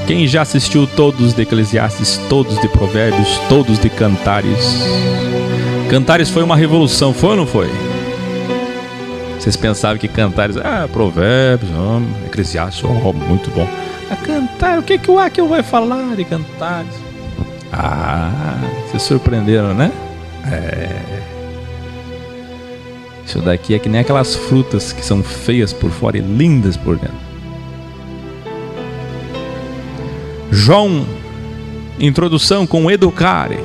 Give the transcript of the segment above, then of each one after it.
Quem já assistiu todos de Eclesiastes, todos de Provérbios, todos de Cantares? Cantares foi uma revolução, foi ou não foi? Vocês pensavam que Cantares, Provérbios, Eclesiastes, muito bom. A Cantares, o que o Aquil vai falar de Cantares? Vocês surpreenderam, né? Isso daqui é que nem aquelas frutas que são feias por fora e lindas por dentro. João, introdução com Educare.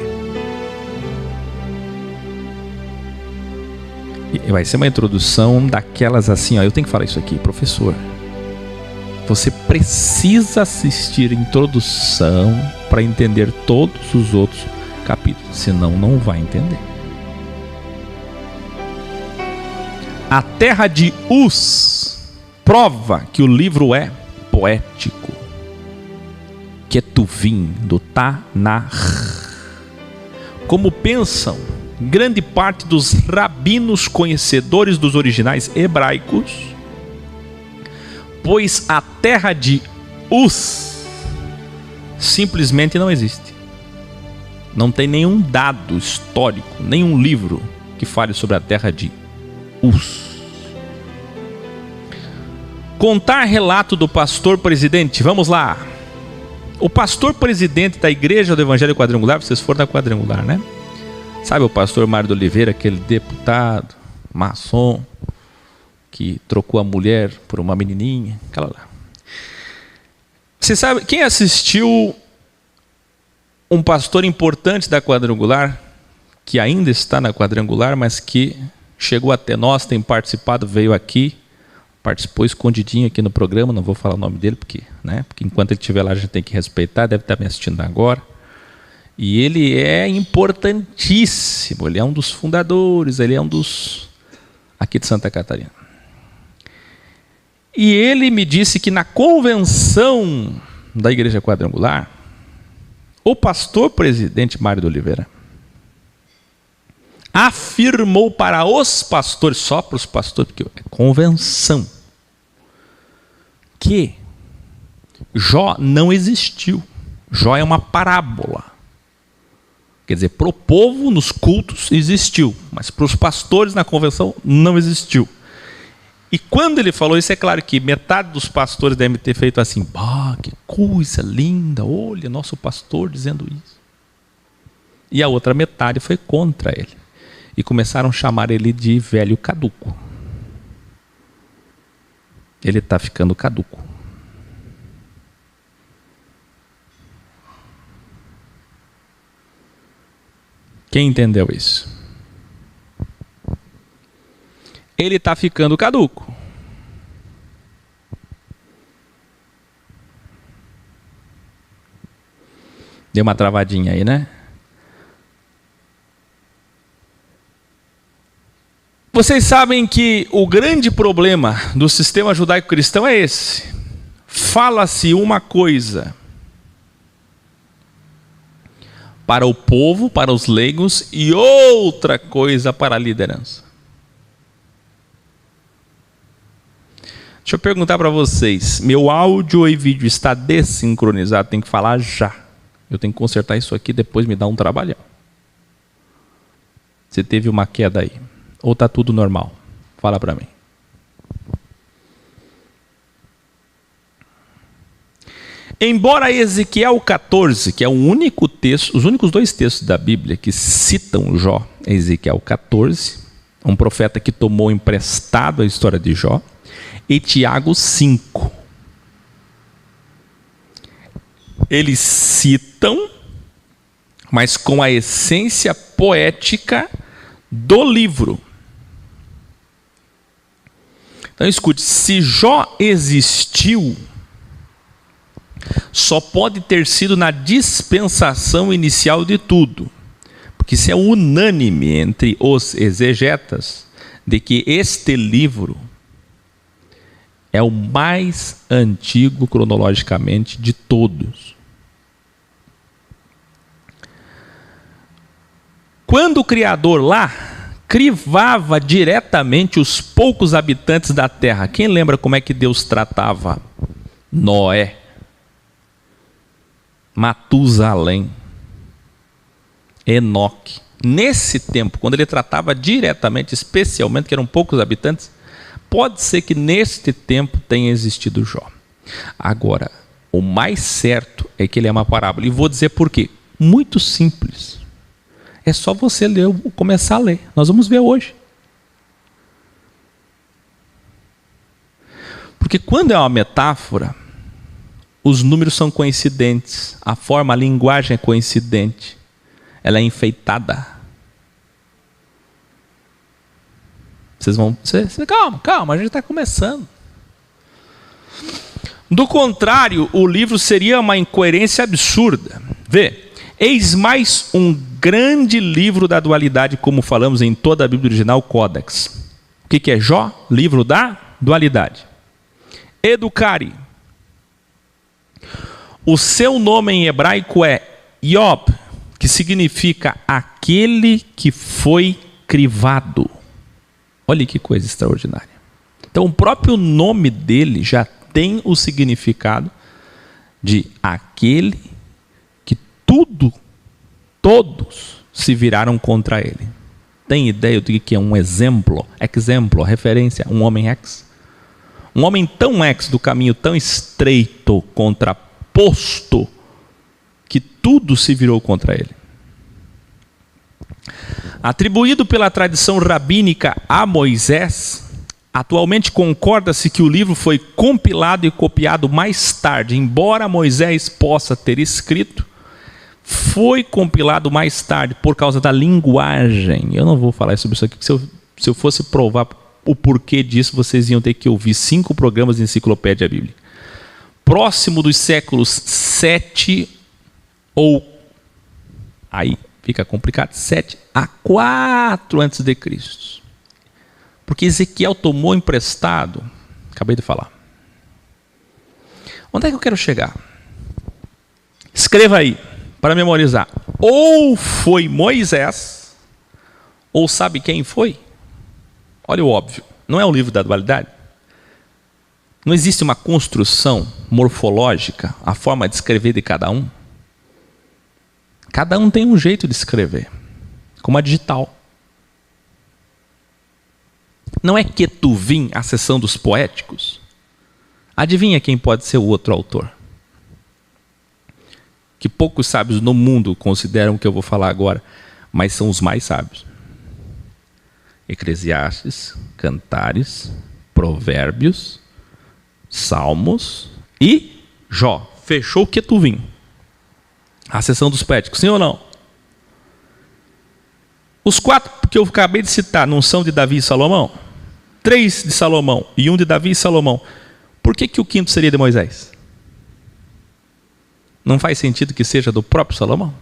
E vai ser uma introdução daquelas assim, eu tenho que falar isso aqui, professor. Você precisa assistir a introdução para entender todos os outros capítulos, senão não vai entender. A terra de Uz prova que o livro é poético. Ketuvim, do Tanakh. Como pensam grande parte dos rabinos conhecedores dos originais hebraicos, pois a terra de Uz simplesmente não existe. Não tem nenhum dado histórico, nenhum livro que fale sobre a terra de Uz. Contar relato do pastor presidente, vamos lá. O pastor presidente da igreja do Evangelho Quadrangular, vocês foram da Quadrangular, né? Sabe o pastor Mário de Oliveira, aquele deputado, maçom, que trocou a mulher por uma menininha, aquela lá. Você sabe, quem assistiu um pastor importante da Quadrangular, que ainda está na Quadrangular, mas que chegou até nós, tem participado, veio aqui, participou escondidinho aqui no programa, não vou falar o nome dele, porque enquanto ele estiver lá a gente tem que respeitar, deve estar me assistindo agora. E ele é importantíssimo, ele é um dos fundadores, ele é um dos aqui de Santa Catarina. E ele me disse que na convenção da Igreja Quadrangular, o pastor presidente Mário de Oliveira afirmou para os pastores, só para os pastores, porque é convenção, que Jó não existiu. Jó é uma parábola. Quer dizer, para o povo nos cultos existiu, mas para os pastores na convenção não existiu. E quando ele falou isso, é claro que metade dos pastores devem ter feito assim, que coisa linda, olha, nosso pastor dizendo isso. E a outra metade foi contra ele. E começaram a chamar ele de velho caduco. Ele está ficando caduco. Quem entendeu isso? Ele está ficando caduco. Deu uma travadinha aí, né? Vocês sabem que o grande problema do sistema judaico-cristão é esse. Fala-se uma coisa para o povo, para os leigos, e outra coisa para a liderança. Deixa eu perguntar para vocês, meu áudio e vídeo está desincronizado, tem que falar já. Eu tenho que consertar isso aqui, depois me dá um trabalhão. Você teve uma queda aí, ou está tudo normal? Fala para mim. Embora Ezequiel 14, que é o único texto, os únicos dois textos da Bíblia que citam Jó, é Ezequiel 14, um profeta que tomou emprestado a história de Jó, e Tiago 5. Eles citam, mas com a essência poética do livro. Então escute, se Jó existiu, só pode ter sido na dispensação inicial de tudo, porque isso é unânime entre os exegetas, de que este livro é o mais antigo cronologicamente de todos. Quando o Criador lá crivava diretamente os poucos habitantes da terra, quem lembra como é que Deus tratava Noé? Matusalém, Enoque. Nesse tempo, quando ele tratava diretamente, especialmente, que eram poucos habitantes, pode ser que neste tempo tenha existido Jó. Agora, o mais certo é que ele é uma parábola. E vou dizer por quê. Muito simples. É só você ler, começar a ler. Nós vamos ver hoje. Porque quando é uma metáfora, os números são coincidentes, a forma, a linguagem é coincidente, ela é enfeitada. Vocês vão... Calma, a gente está começando. Do contrário, o livro seria uma incoerência absurda. Vê, eis mais um grande livro da dualidade, como falamos em toda a Bíblia original, Códex. O que é Jó? Livro da dualidade. Educare. O seu nome em hebraico é Iob, que significa aquele que foi crivado. Olha que coisa extraordinária. Então o próprio nome dele já tem o significado de aquele que todos se viraram contra ele. Tem ideia do que é um exemplo, referência, um homem ex? Um homem tão ex, do caminho tão estreito, contraposto, que tudo se virou contra ele. Atribuído pela tradição rabínica a Moisés, atualmente concorda-se que o livro foi compilado e copiado mais tarde. Embora Moisés possa ter escrito, foi compilado mais tarde por causa da linguagem. Eu não vou falar sobre isso aqui, porque se eu fosse provar o porquê disso, vocês iam ter que ouvir 5 programas de enciclopédia bíblica. Próximo dos séculos 7 ou... aí fica complicado, 7 a 4 antes de Cristo. Porque Ezequiel tomou emprestado. Acabei de falar. Onde é que eu quero chegar? Escreva aí, para memorizar. Ou foi Moisés, ou sabe quem foi? Olha o óbvio. Não é o livro da dualidade? Não existe uma construção morfológica, a forma de escrever de cada um? Cada um tem um jeito de escrever, como a digital. Não é Ketuvim, a seção dos poéticos? Adivinha quem pode ser o outro autor? Que poucos sábios no mundo consideram o que eu vou falar agora, mas são os mais sábios. Eclesiastes, Cantares, Provérbios, Salmos e Jó. Fechou o Ketuvim. A seção dos poéticos, sim ou não? Os 4 que eu acabei de citar não são de Davi e Salomão? 3 de Salomão e 1 de Davi e Salomão. Por que o 5º seria de Moisés? Não faz sentido que seja do próprio Salomão?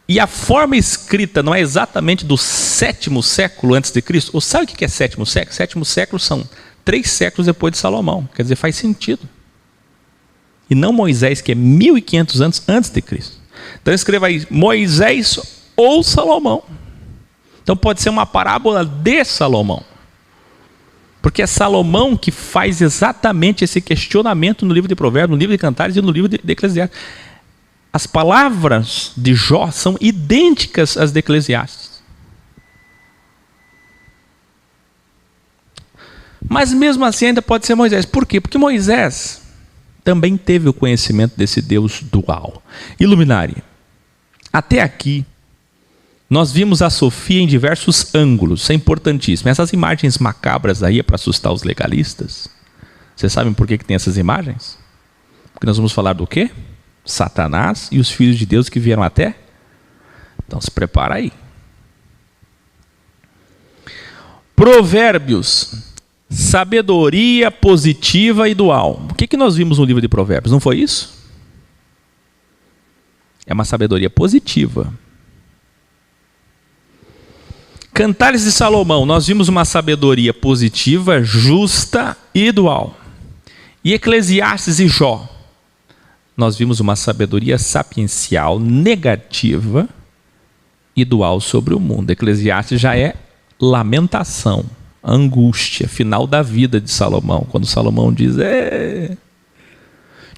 E a forma escrita não é exatamente do 7º século antes de Cristo? Ou sabe o que é 7º século? 7º século são 3 séculos depois de Salomão. Quer dizer, faz sentido. E não Moisés, que é 1500 anos antes de Cristo. Então escreva aí, Moisés ou Salomão. Então pode ser uma parábola de Salomão. Porque é Salomão que faz exatamente esse questionamento no livro de Provérbios, no livro de Cantares e no livro de Eclesiastes. As palavras de Jó são idênticas às de Eclesiastes. Mas mesmo assim ainda pode ser Moisés. Por quê? Porque Moisés também teve o conhecimento desse Deus dual. Iluminare. Até aqui, nós vimos a Sofia em diversos ângulos. Isso é importantíssimo. Essas imagens macabras aí é para assustar os legalistas. Vocês sabem por que tem essas imagens? Porque nós vamos falar do quê? Satanás e os filhos de Deus que vieram até? Então se prepara aí. Provérbios. Sabedoria positiva e dual. O que nós vimos no livro de Provérbios? Não foi isso? É uma sabedoria positiva. Cantares de Salomão, nós vimos uma sabedoria positiva, justa e dual. E Eclesiastes e Jó, nós vimos uma sabedoria sapiencial, negativa e dual sobre o mundo. Eclesiastes já é lamentação, angústia, final da vida de Salomão. Quando Salomão diz,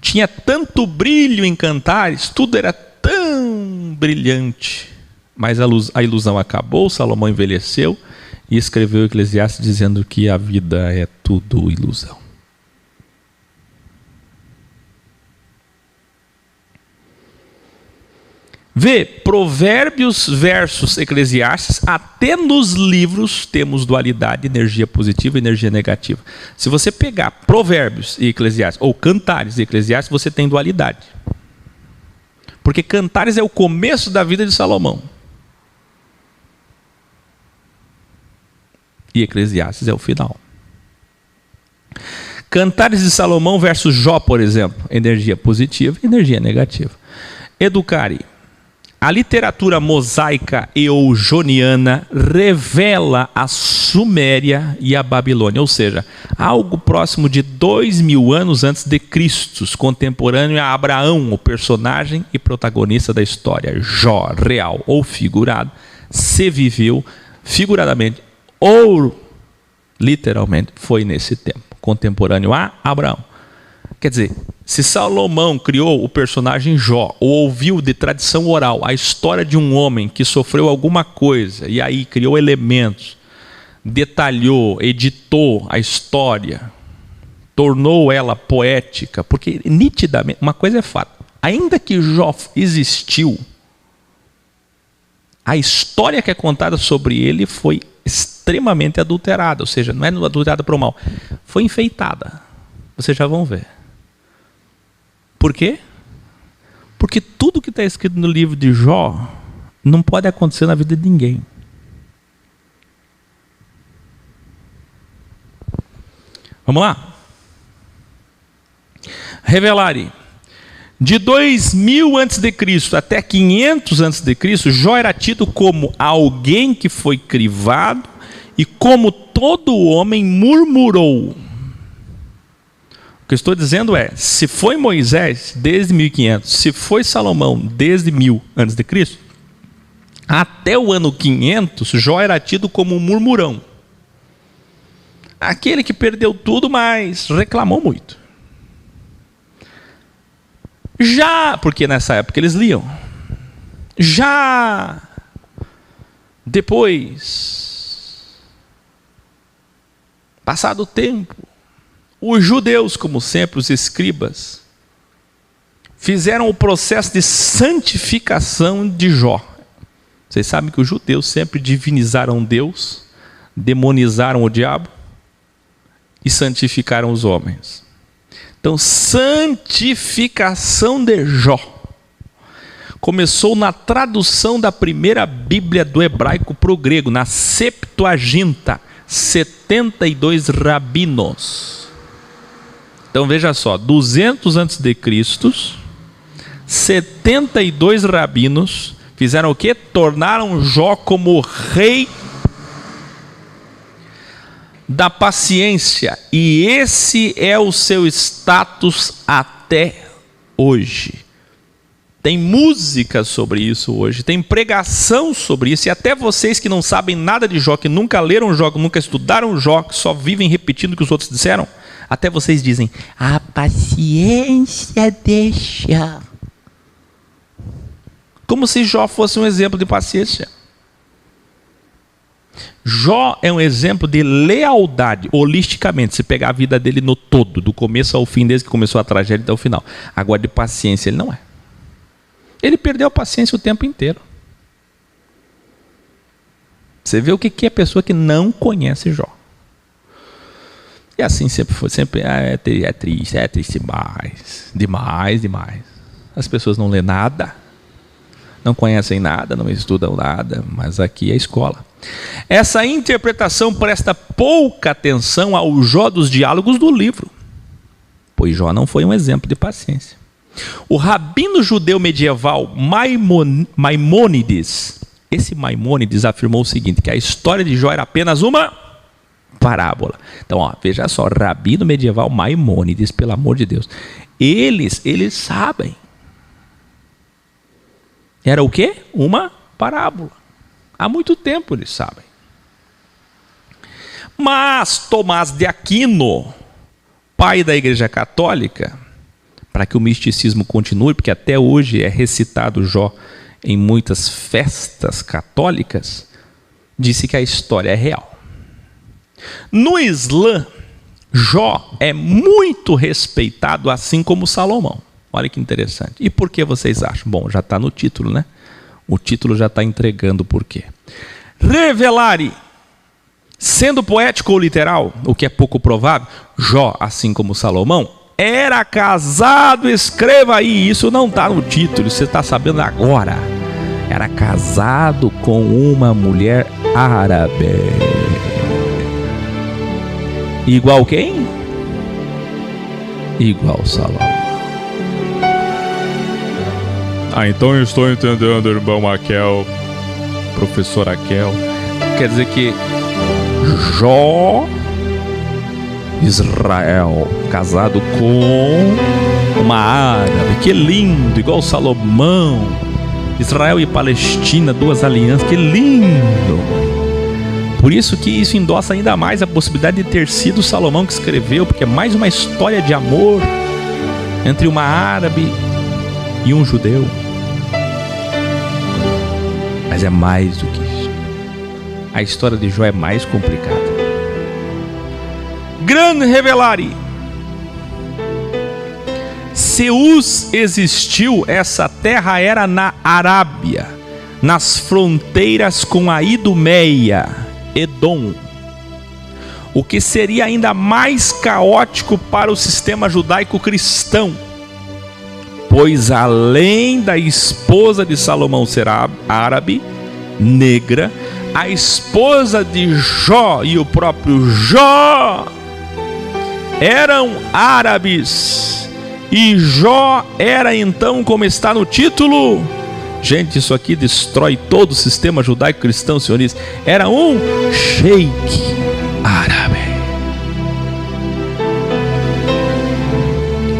Tinha tanto brilho em Cantares, tudo era tão brilhante. Mas a ilusão acabou, Salomão envelheceu e escreveu o Eclesiastes dizendo que a vida é tudo ilusão. Vê, Provérbios versus Eclesiastes, até nos livros temos dualidade, energia positiva e energia negativa. Se você pegar Provérbios e Eclesiastes, ou Cantares e Eclesiastes, você tem dualidade. Porque Cantares é o começo da vida de Salomão. E Eclesiastes é o final. Cantares de Salomão versus Jó, por exemplo, energia positiva e energia negativa. Educare. A literatura mosaica e ou joniana revela a Suméria e a Babilônia, ou seja, algo próximo de 2000 anos antes de Cristo, contemporâneo a Abraão, o personagem e protagonista da história. Jó, real ou figurado, se viveu figuradamente ou literalmente foi nesse tempo, contemporâneo a Abraão. Quer dizer, se Salomão criou o personagem Jó, ou ouviu de tradição oral a história de um homem que sofreu alguma coisa, e aí criou elementos, detalhou, editou a história, tornou ela poética, porque nitidamente, uma coisa é fato, ainda que Jó existiu, a história que é contada sobre ele foi extremamente adulterada, ou seja, não é adulterada para o mal, foi enfeitada. Vocês já vão ver. Por quê? Porque tudo que está escrito no livro de Jó não pode acontecer na vida de ninguém. Vamos lá? Revelare. De 2000 a.C. até 500 a.C., Jó era tido como alguém que foi crivado e como todo homem murmurou. O que eu estou dizendo é, se foi Moisés desde 1500, se foi Salomão desde 1000 a.C., até o ano 500, Jó era tido como um murmurão. Aquele que perdeu tudo, mas reclamou muito. Já, porque nessa época eles liam, já depois, passado o tempo, os judeus, como sempre, os escribas, fizeram o processo de santificação de Jó. Vocês sabem que os judeus sempre divinizaram Deus, demonizaram o diabo e santificaram os homens. Então, santificação de Jó começou na tradução da primeira Bíblia do hebraico para o grego, na Septuaginta, 72 rabinos. Então veja só, 200 a.C., 72 rabinos fizeram o quê? Tornaram Jó como rei da paciência. E esse é o seu status até hoje. Tem música sobre isso hoje, tem pregação sobre isso, e até vocês que não sabem nada de Jó, que nunca leram Jó, que nunca estudaram Jó, que só vivem repetindo o que os outros disseram, até vocês dizem, a paciência deixa. Como se Jó fosse um exemplo de paciência. Jó é um exemplo de lealdade, holisticamente, se pegar a vida dele no todo, do começo ao fim, desde que começou a tragédia até o final. Agora, de paciência, ele não é. Ele perdeu a paciência o tempo inteiro. Você vê o que é a pessoa que não conhece Jó. E assim sempre foi, sempre é triste demais. As pessoas não lêem nada, não conhecem nada, não estudam nada, mas aqui é a escola. Essa interpretação presta pouca atenção ao Jó dos diálogos do livro, pois Jó não foi um exemplo de paciência. O rabino judeu medieval Maimônides, esse Maimônides afirmou o seguinte, que a história de Jó era apenas uma parábola. Então, ó, veja só, rabino medieval Maimônides, pelo amor de Deus, eles sabem. Era o quê? Uma parábola. Há muito tempo eles sabem. Mas Tomás de Aquino, pai da Igreja Católica, para que o misticismo continue, porque até hoje é recitado Jó em muitas festas católicas, disse que a história é real. No Islã, Jó é muito respeitado, assim como Salomão. Olha que interessante. E por que vocês acham? Bom, já está no título, né? O título já está entregando o porquê. Revelare, sendo poético ou literal, o que é pouco provável, Jó, assim como Salomão, era casado, escreva aí, isso não está no título, você está sabendo agora. Era casado com uma mulher árabe. Igual quem? Igual Salomão. Então eu estou entendendo, irmão Aquel, professor Aquel. Quer dizer que Jó, Israel, casado com uma árabe. Que lindo, igual Salomão. Israel e Palestina, duas alianças, que lindo. Por isso que isso endossa ainda mais a possibilidade de ter sido Salomão que escreveu, porque é mais uma história de amor entre uma árabe e um judeu. Mas é mais do que isso. A história de Jó é mais complicada. Grande revelare. Seus existiu, essa terra era na Arábia, nas fronteiras com a Idumeia, Edom. O que seria ainda mais caótico para o sistema judaico-cristão, pois além da esposa de Salomão ser árabe, negra, a esposa de Jó e o próprio Jó eram árabes. E Jó era então, como está no título, gente, isso aqui destrói todo o sistema judaico-cristão sionista, era um sheik árabe.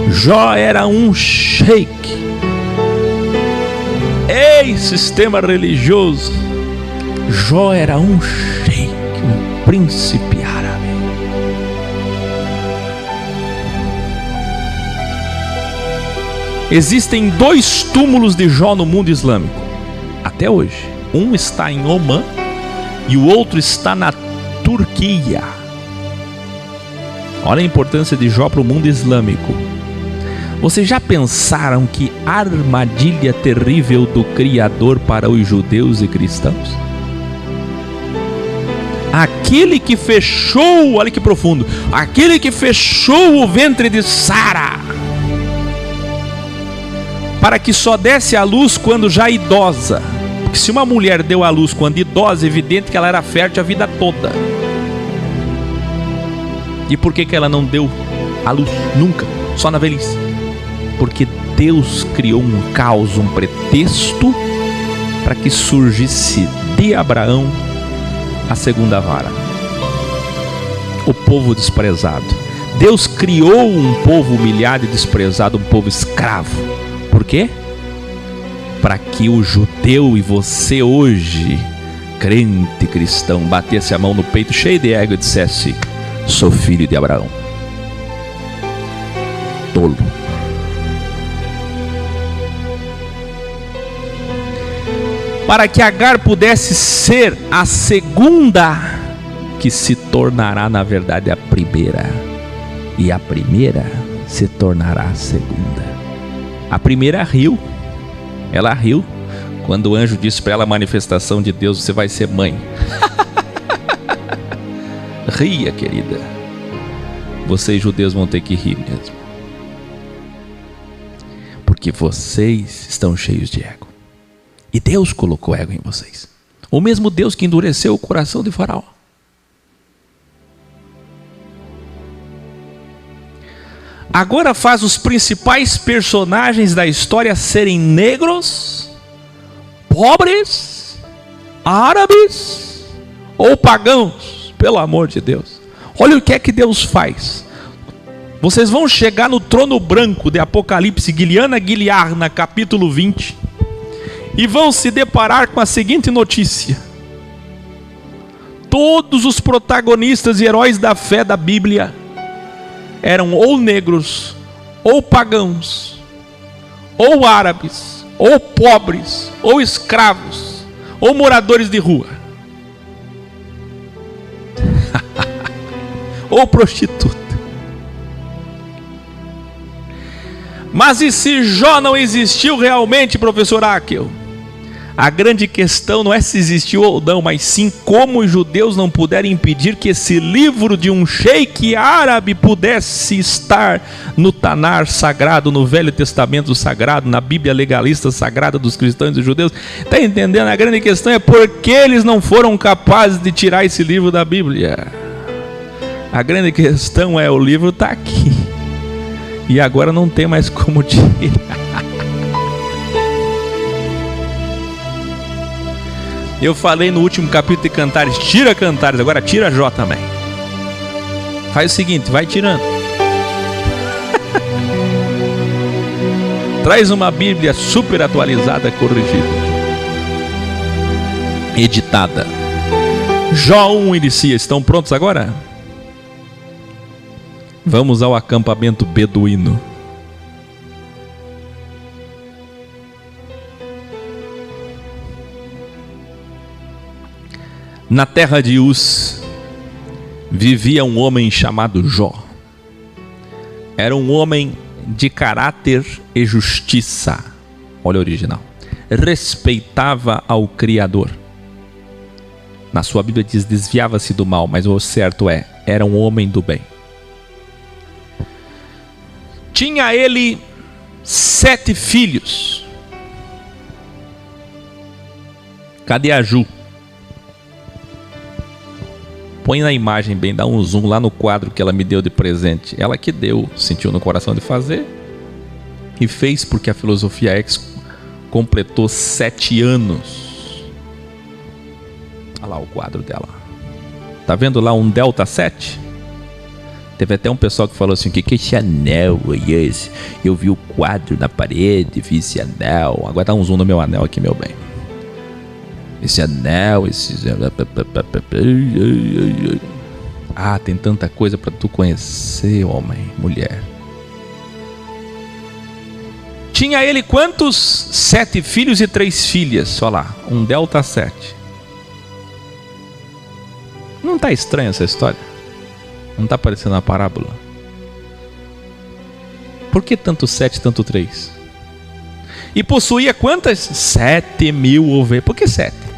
Jó era um sheik, sistema religioso. Jó era um sheik, um príncipe árabe. Existem 2 túmulos de Jó no mundo islâmico, até hoje. Um está em Omã e o outro está na Turquia. Olha a importância de Jó para o mundo islâmico. Vocês já pensaram que armadilha terrível do Criador para os judeus e cristãos? Aquele que fechou, olha que profundo, aquele que fechou o ventre de Sara, para que só desse à luz quando já idosa. Porque se uma mulher deu à luz quando idosa, é evidente que ela era fértil a vida toda. E por que ela não deu à luz nunca? Só na velhice. Porque Deus criou um caos, um pretexto, para que surgisse de Abraão a segunda vara. O povo desprezado. Deus criou um povo humilhado e desprezado, um povo escravo. Por quê? Para que o judeu e você hoje, crente cristão, batesse a mão no peito cheio de ego e dissesse: sou filho de Abraão. Tolo. Para que Agar pudesse ser a segunda, que se tornará na verdade a primeira, e a primeira se tornará a segunda. A primeira riu, ela riu quando o anjo disse para ela: a manifestação de Deus, você vai ser mãe. Ria, querida. Vocês judeus vão ter que rir mesmo, porque vocês estão cheios de ego. E Deus colocou ego em vocês. O mesmo Deus que endureceu o coração de Faraó. Agora faz os principais personagens da história serem negros, pobres, árabes ou pagãos. Pelo amor de Deus. Olha o que é que Deus faz. Vocês vão chegar no trono branco de Apocalipse, Gileana Gilead, na capítulo 20, e vão se deparar com a seguinte notícia: todos os protagonistas e heróis da fé da Bíblia eram ou negros, ou pagãos, ou árabes, ou pobres, ou escravos, ou moradores de rua, ou prostituta. Mas e se Jó não existiu realmente, professor Akel? A grande questão não é se existiu ou não, mas sim como os judeus não puderam impedir que esse livro de um sheik árabe pudesse estar no Tanar sagrado, no Velho Testamento sagrado, na Bíblia legalista sagrada dos cristãos e dos judeus. Está entendendo? A grande questão é por que eles não foram capazes de tirar esse livro da Bíblia. A grande questão é: o livro está aqui e agora não tem mais como tirar. Eu falei no último capítulo de Cantares: tira Cantares, agora tira Jó também. Faz o seguinte, vai tirando. Traz uma Bíblia super atualizada, corrigida, editada. Jó 1 inicia. Estão prontos agora? Vamos ao acampamento beduíno. Na terra de Uz vivia um homem chamado Jó. Era um homem de caráter e justiça. Olha o original. Respeitava ao Criador. Na sua Bíblia diz: desviava-se do mal, mas o certo é: era um homem do bem. Tinha ele 7 filhos. Cadê a Ju? Põe na imagem bem, dá um zoom lá no quadro que ela me deu de presente. Ela que deu, sentiu no coração de fazer e fez, porque a Filosofia X completou 7 anos. Olha lá o quadro dela. Tá vendo lá um Delta 7? Teve até um pessoal que falou assim: o que é esse anel aí? Esse? Eu vi o quadro na parede, vi esse anel. Agora dá um zoom no meu anel aqui, meu bem. Esse anel, esse... Ah, tem tanta coisa para tu conhecer, homem, mulher. Tinha ele quantos? 7 filhos e 3 filhas. Olha lá, um Delta 7. Não tá estranha essa história? Não tá parecendo uma parábola? Por que tanto 7 e tanto 3? E possuía quantas? 7.000 ovelhas. Por que 7?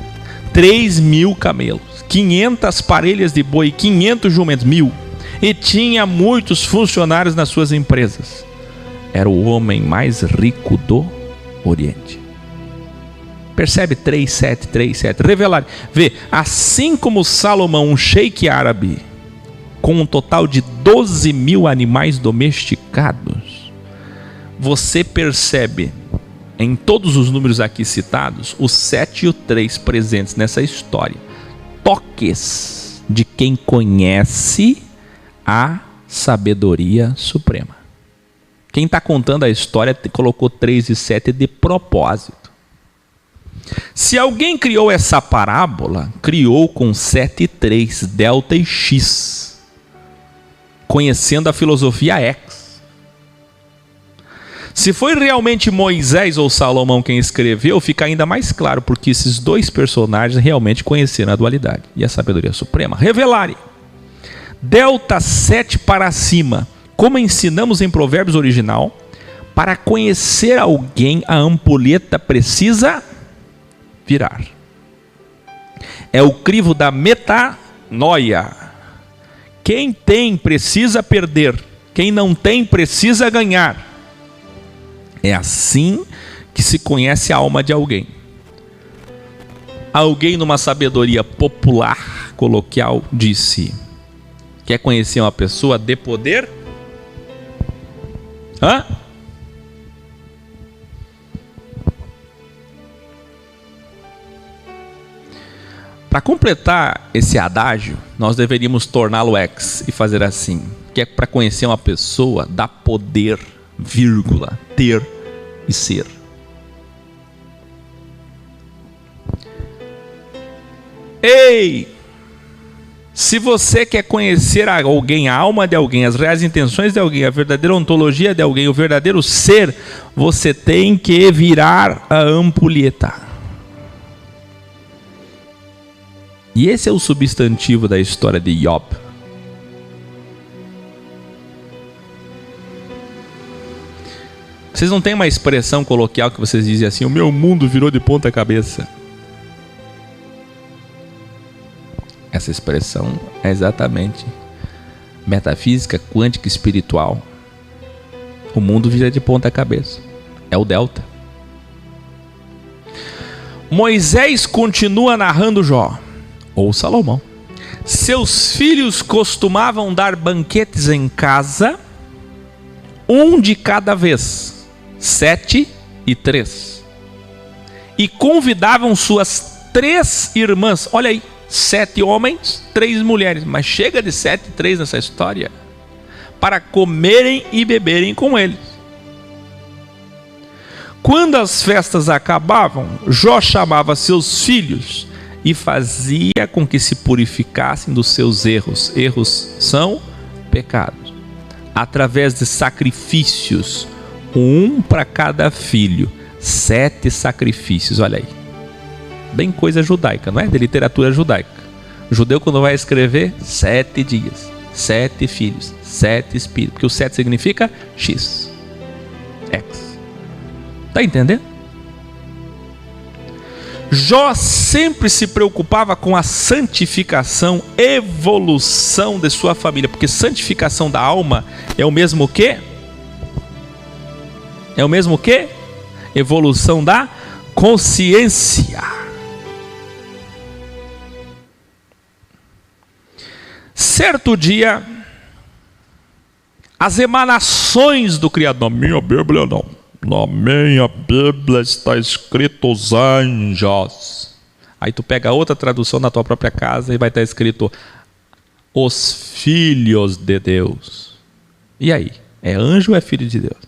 3.000 camelos, 500 parelhas de boi, 500 jumentos, 1.000. E tinha muitos funcionários nas suas empresas. Era o homem mais rico do Oriente. Percebe? 3,7, 3,7. Revelar. Vê, assim como Salomão, um sheik árabe, com um total de 12.000 animais domesticados, você percebe em todos os números aqui citados, o 7 e o 3 presentes nessa história, toques de quem conhece a sabedoria suprema. Quem está contando a história colocou 3 e 7 de propósito. Se alguém criou essa parábola, criou com 7 e 3, delta e x, conhecendo a filosofia X. Se foi realmente Moisés ou Salomão quem escreveu, fica ainda mais claro, porque esses 2 personagens realmente conheceram a dualidade e a sabedoria suprema. Revelarem. Delta 7 para cima. Como ensinamos em Provérbios original, para conhecer alguém, a ampulheta precisa virar. É o crivo da metanoia. Quem tem precisa perder. Quem não tem precisa ganhar. É assim que se conhece a alma de alguém. Alguém, numa sabedoria popular, coloquial, disse: quer conhecer uma pessoa? Dê poder? Hã? Para completar esse adágio, nós deveríamos torná-lo ex e fazer assim: que é para conhecer uma pessoa, dá poder, vírgula, ter e ser. Ei! Se você quer conhecer alguém, a alma de alguém, as reais intenções de alguém, a verdadeira ontologia de alguém, o verdadeiro ser, você tem que virar a ampulheta. E esse é o substantivo da história de Job. Vocês não têm uma expressão coloquial que vocês dizem assim: o meu mundo virou de ponta cabeça. Essa expressão é exatamente metafísica, quântica, espiritual. O mundo vira de ponta cabeça. É o delta. Moisés continua narrando Jó, ou Salomão. Seus filhos costumavam dar banquetes em casa, um de cada vez, 7 e 3. E convidavam suas 3 irmãs. Olha aí. 7 homens, 3 mulheres. Mas chega de 7 e 3 nessa história. Para comerem e beberem com eles. Quando as festas acabavam, Jó chamava seus filhos e fazia com que se purificassem dos seus erros. Erros são pecados. Através de sacrifícios, um para cada filho. 7 sacrifícios, olha aí. Bem coisa judaica, não é? De literatura judaica. O judeu, quando vai escrever, 7 dias, 7 filhos, 7 espíritos. Porque o 7 significa X. X. Está entendendo? Jó sempre se preocupava com a santificação, evolução de sua família. Porque santificação da alma é o mesmo que? É o mesmo que? Evolução da consciência. Certo dia, as emanações do Criador. Na minha Bíblia não. Na minha Bíblia está escrito os anjos. Aí tu pega outra tradução na tua própria casa e vai estar escrito os filhos de Deus. E aí? É anjo ou é filho de Deus?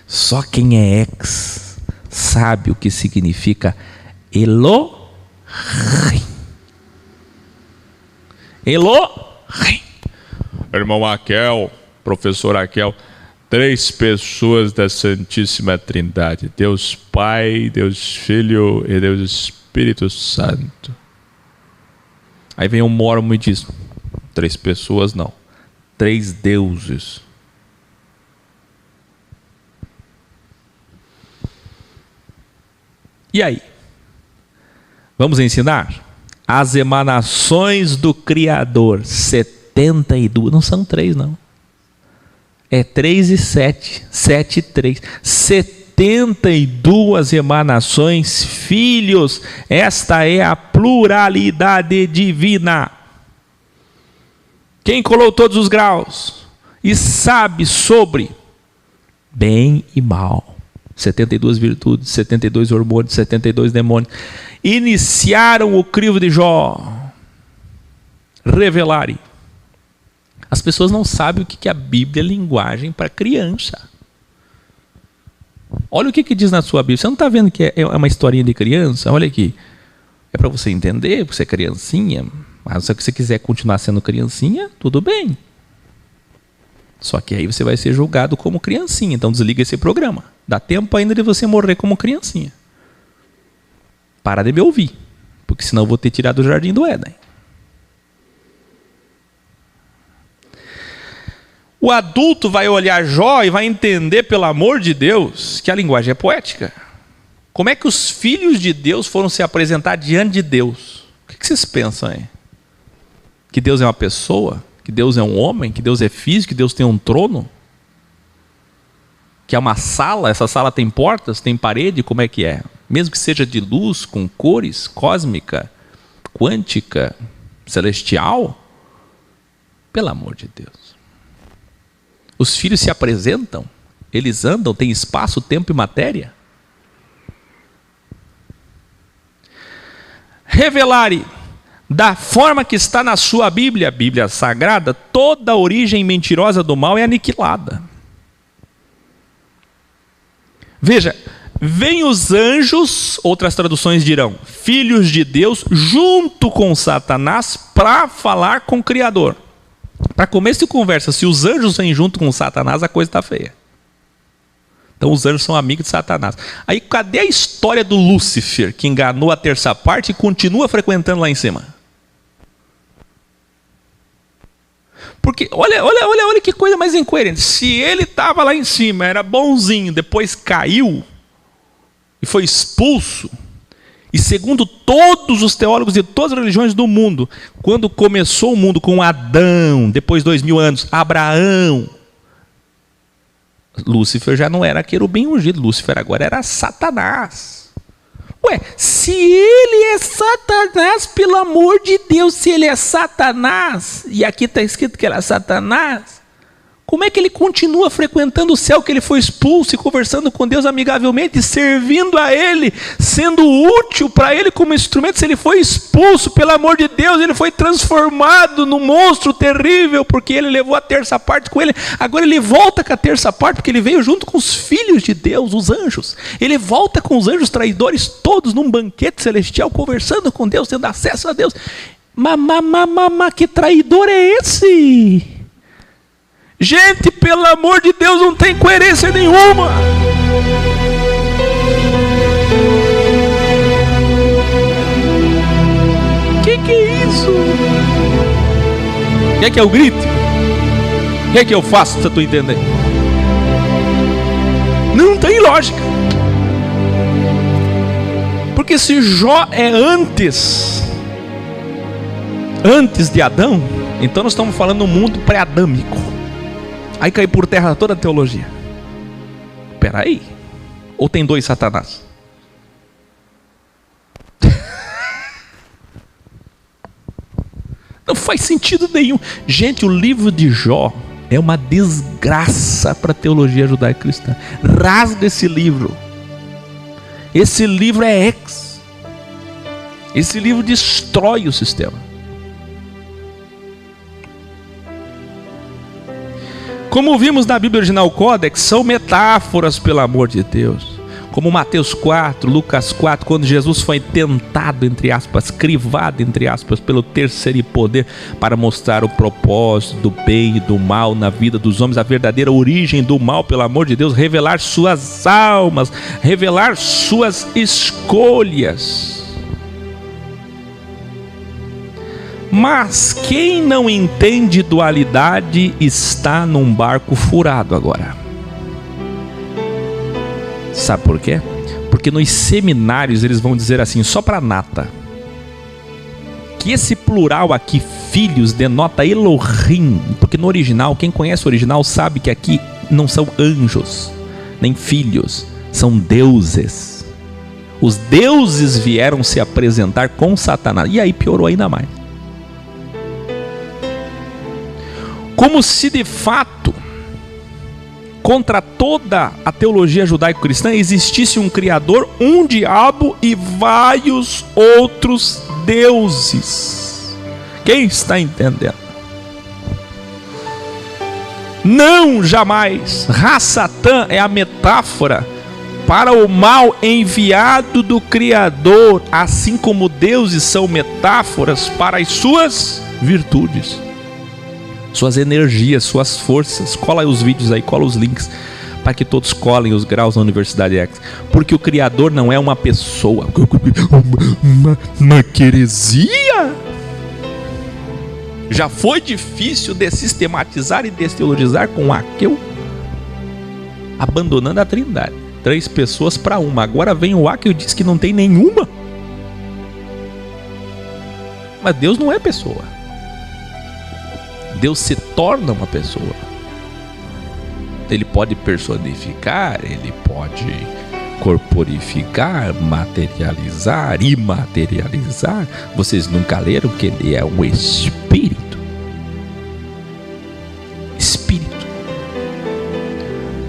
Só quem é ex sabe o que significa Elohim. Elohim. Irmão Raquel, professor Raquel, 3 pessoas da Santíssima Trindade: Deus Pai, Deus Filho e Deus Espírito Santo. Aí vem um mormon e diz: 3 pessoas não, 3 deuses. E aí? Vamos ensinar? As emanações do Criador, 72, não são 3 não. É 3 e 7, 7 e 3. 72 emanações, filhos. Esta é a pluralidade divina. Quem colou todos os graus e sabe sobre bem e mal. 72 virtudes, 72 hormônios, 72 demônios. Iniciaram o crivo de Jó. Revelarem. As pessoas não sabem o que é a Bíblia, linguagem para criança. Olha o que diz na sua Bíblia. Você não está vendo que é uma historinha de criança? Olha aqui. É para você entender, você é criancinha. Mas se você quiser continuar sendo criancinha, tudo bem. Só que aí você vai ser julgado como criancinha. Então desliga esse programa. Dá tempo ainda de você morrer como criancinha. Para de me ouvir. Porque senão eu vou ter tirado o jardim do Éden. O adulto vai olhar Jó e vai entender, pelo amor de Deus, que a linguagem é poética. Como é que os filhos de Deus foram se apresentar diante de Deus? O que vocês pensam aí? Que Deus é uma pessoa? Que Deus é um homem? Que Deus é físico? Que Deus tem um trono? Que é uma sala? Essa sala tem portas? Tem parede? Como é que é? Mesmo que seja de luz, com cores, cósmica, quântica, celestial? Pelo amor de Deus. Os filhos se apresentam? Eles andam? Tem espaço, tempo e matéria? Revelare da forma que está na sua Bíblia, a Bíblia Sagrada, toda a origem mentirosa do mal é aniquilada. Veja, Vêm os anjos, outras traduções dirão, filhos de Deus, junto com Satanás, para falar com o Criador. Para começo de conversa, se os anjos vêm junto com Satanás, a coisa está feia. Então os anjos são amigos de Satanás. Aí cadê a história do Lúcifer, que enganou a terça parte e continua frequentando lá em cima? Porque olha que coisa mais incoerente. Se ele estava lá em cima, era bonzinho, depois caiu e foi expulso, e segundo todos os teólogos de todas as religiões do mundo, quando começou o mundo com Adão, depois 2000 anos, Abraão, Lúcifer já não era querubim ungido, Lúcifer agora era Satanás. Ué, se ele é Satanás, pelo amor de Deus, se ele é Satanás, e aqui está escrito que era Satanás, como é que ele continua frequentando o céu, que ele foi expulso e conversando com Deus amigavelmente, servindo a ele, sendo útil para ele como instrumento? Se ele foi expulso, pelo amor de Deus, ele foi transformado num monstro terrível, porque ele levou a terça parte com ele. Agora ele volta com a terça parte, porque ele veio junto com os filhos de Deus, os anjos. Ele volta com os anjos traidores todos num banquete celestial, conversando com Deus, tendo acesso a Deus. Que traidor é esse? Gente, pelo amor de Deus, não tem coerência nenhuma. Que é isso? Quer que eu grite? Quer que eu faça, se tu entender? Não tem lógica. Porque se Jó é antes de Adão, então nós estamos falando no mundo pré-adâmico. Aí cai por terra toda a teologia. Espera aí. Ou tem dois Satanás? Não faz sentido nenhum. Gente, o livro de Jó é uma desgraça para a teologia judaico-cristã. Rasga esse livro. Esse livro é ex. Esse livro destrói o sistema. Como vimos na Bíblia Original Codex, são metáforas, pelo amor de Deus. Como Mateus 4, Lucas 4, quando Jesus foi tentado, entre aspas, crivado, entre aspas, pelo terceiro poder, para mostrar o propósito do bem e do mal na vida dos homens, a verdadeira origem do mal, pelo amor de Deus, revelar suas almas, revelar suas escolhas. Mas quem não entende dualidade está num barco furado agora. Sabe por quê? Porque nos seminários eles vão dizer assim, só para nata, que esse plural aqui, filhos, denota Elohim. Porque no original, quem conhece o original sabe que aqui não são anjos, nem filhos, são deuses. Os deuses vieram se apresentar com Satanás. E aí piorou ainda mais. Como se de fato, contra toda a teologia judaico-cristã, existisse um Criador, um diabo e vários outros deuses. Quem está entendendo? Não, jamais. Ra-Satã é a metáfora para o mal enviado do Criador, assim como deuses são metáforas para as suas virtudes, suas energias, suas forças. Cola aí os vídeos aí, cola os links para que todos colhem os graus na Universidade X. Porque o Criador não é uma pessoa. Uma heresia. Já foi difícil de sistematizar e desteologizar com Aqueu, abandonando a Trindade. 3 pessoas para uma. Agora vem o Aqueu e diz que não tem nenhuma. Mas Deus não é pessoa. Deus se torna uma pessoa. Ele pode personificar, ele pode corporificar, materializar, imaterializar. Vocês nunca leram que ele é um espírito? Espírito.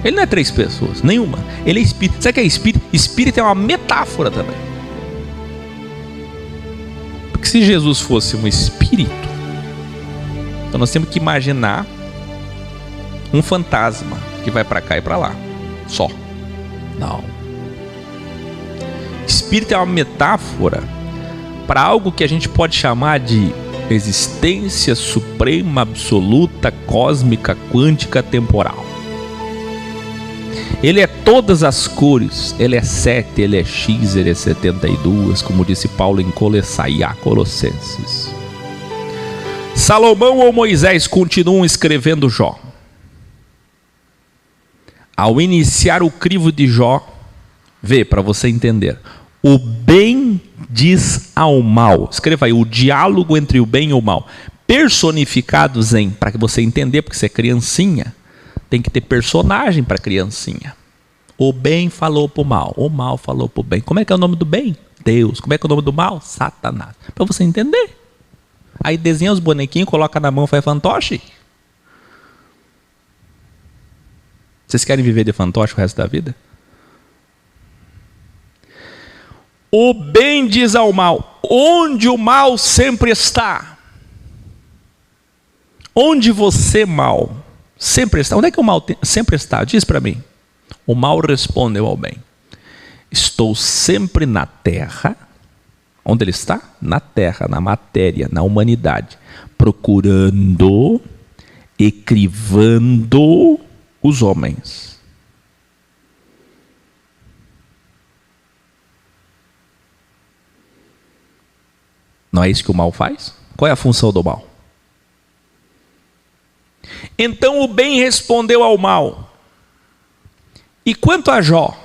Ele não é 3 pessoas, nenhuma. Ele é espírito. Sabe o que é espírito? Espírito é uma metáfora também. Porque se Jesus fosse um espírito, então nós temos que imaginar um fantasma que vai para cá e para lá. Só. Não. Espírito é uma metáfora para algo que a gente pode chamar de existência suprema, absoluta, cósmica, quântica, temporal. Ele é todas as cores, ele é 7, ele é X, ele é 72, como disse Paulo em Colossenses. Salomão ou Moisés continuam escrevendo Jó. Ao iniciar o crivo de Jó, vê para você entender, o bem diz ao mal. Escreva aí, o diálogo entre o bem e o mal, personificados em, para que você entender, porque você é criancinha, tem que ter personagem para criancinha. O bem falou para o mal, o mal falou para o bem. Como é que é o nome do bem? Deus. Como é que é o nome do mal? Satanás. Para você entender. Aí desenha os bonequinhos, coloca na mão, faz fantoche. Vocês querem viver de fantoche o resto da vida? O bem diz ao mal, onde o mal sempre está. Onde você, mal, sempre está. Onde é que o mal sempre está? Diz para mim. O mal respondeu ao bem. Estou sempre na terra. Onde ele está? Na terra, na matéria, na humanidade. Procurando e crivando os homens. Não é isso que o mal faz? Qual é a função do mal? Então o bem respondeu ao mal. E quanto a Jó,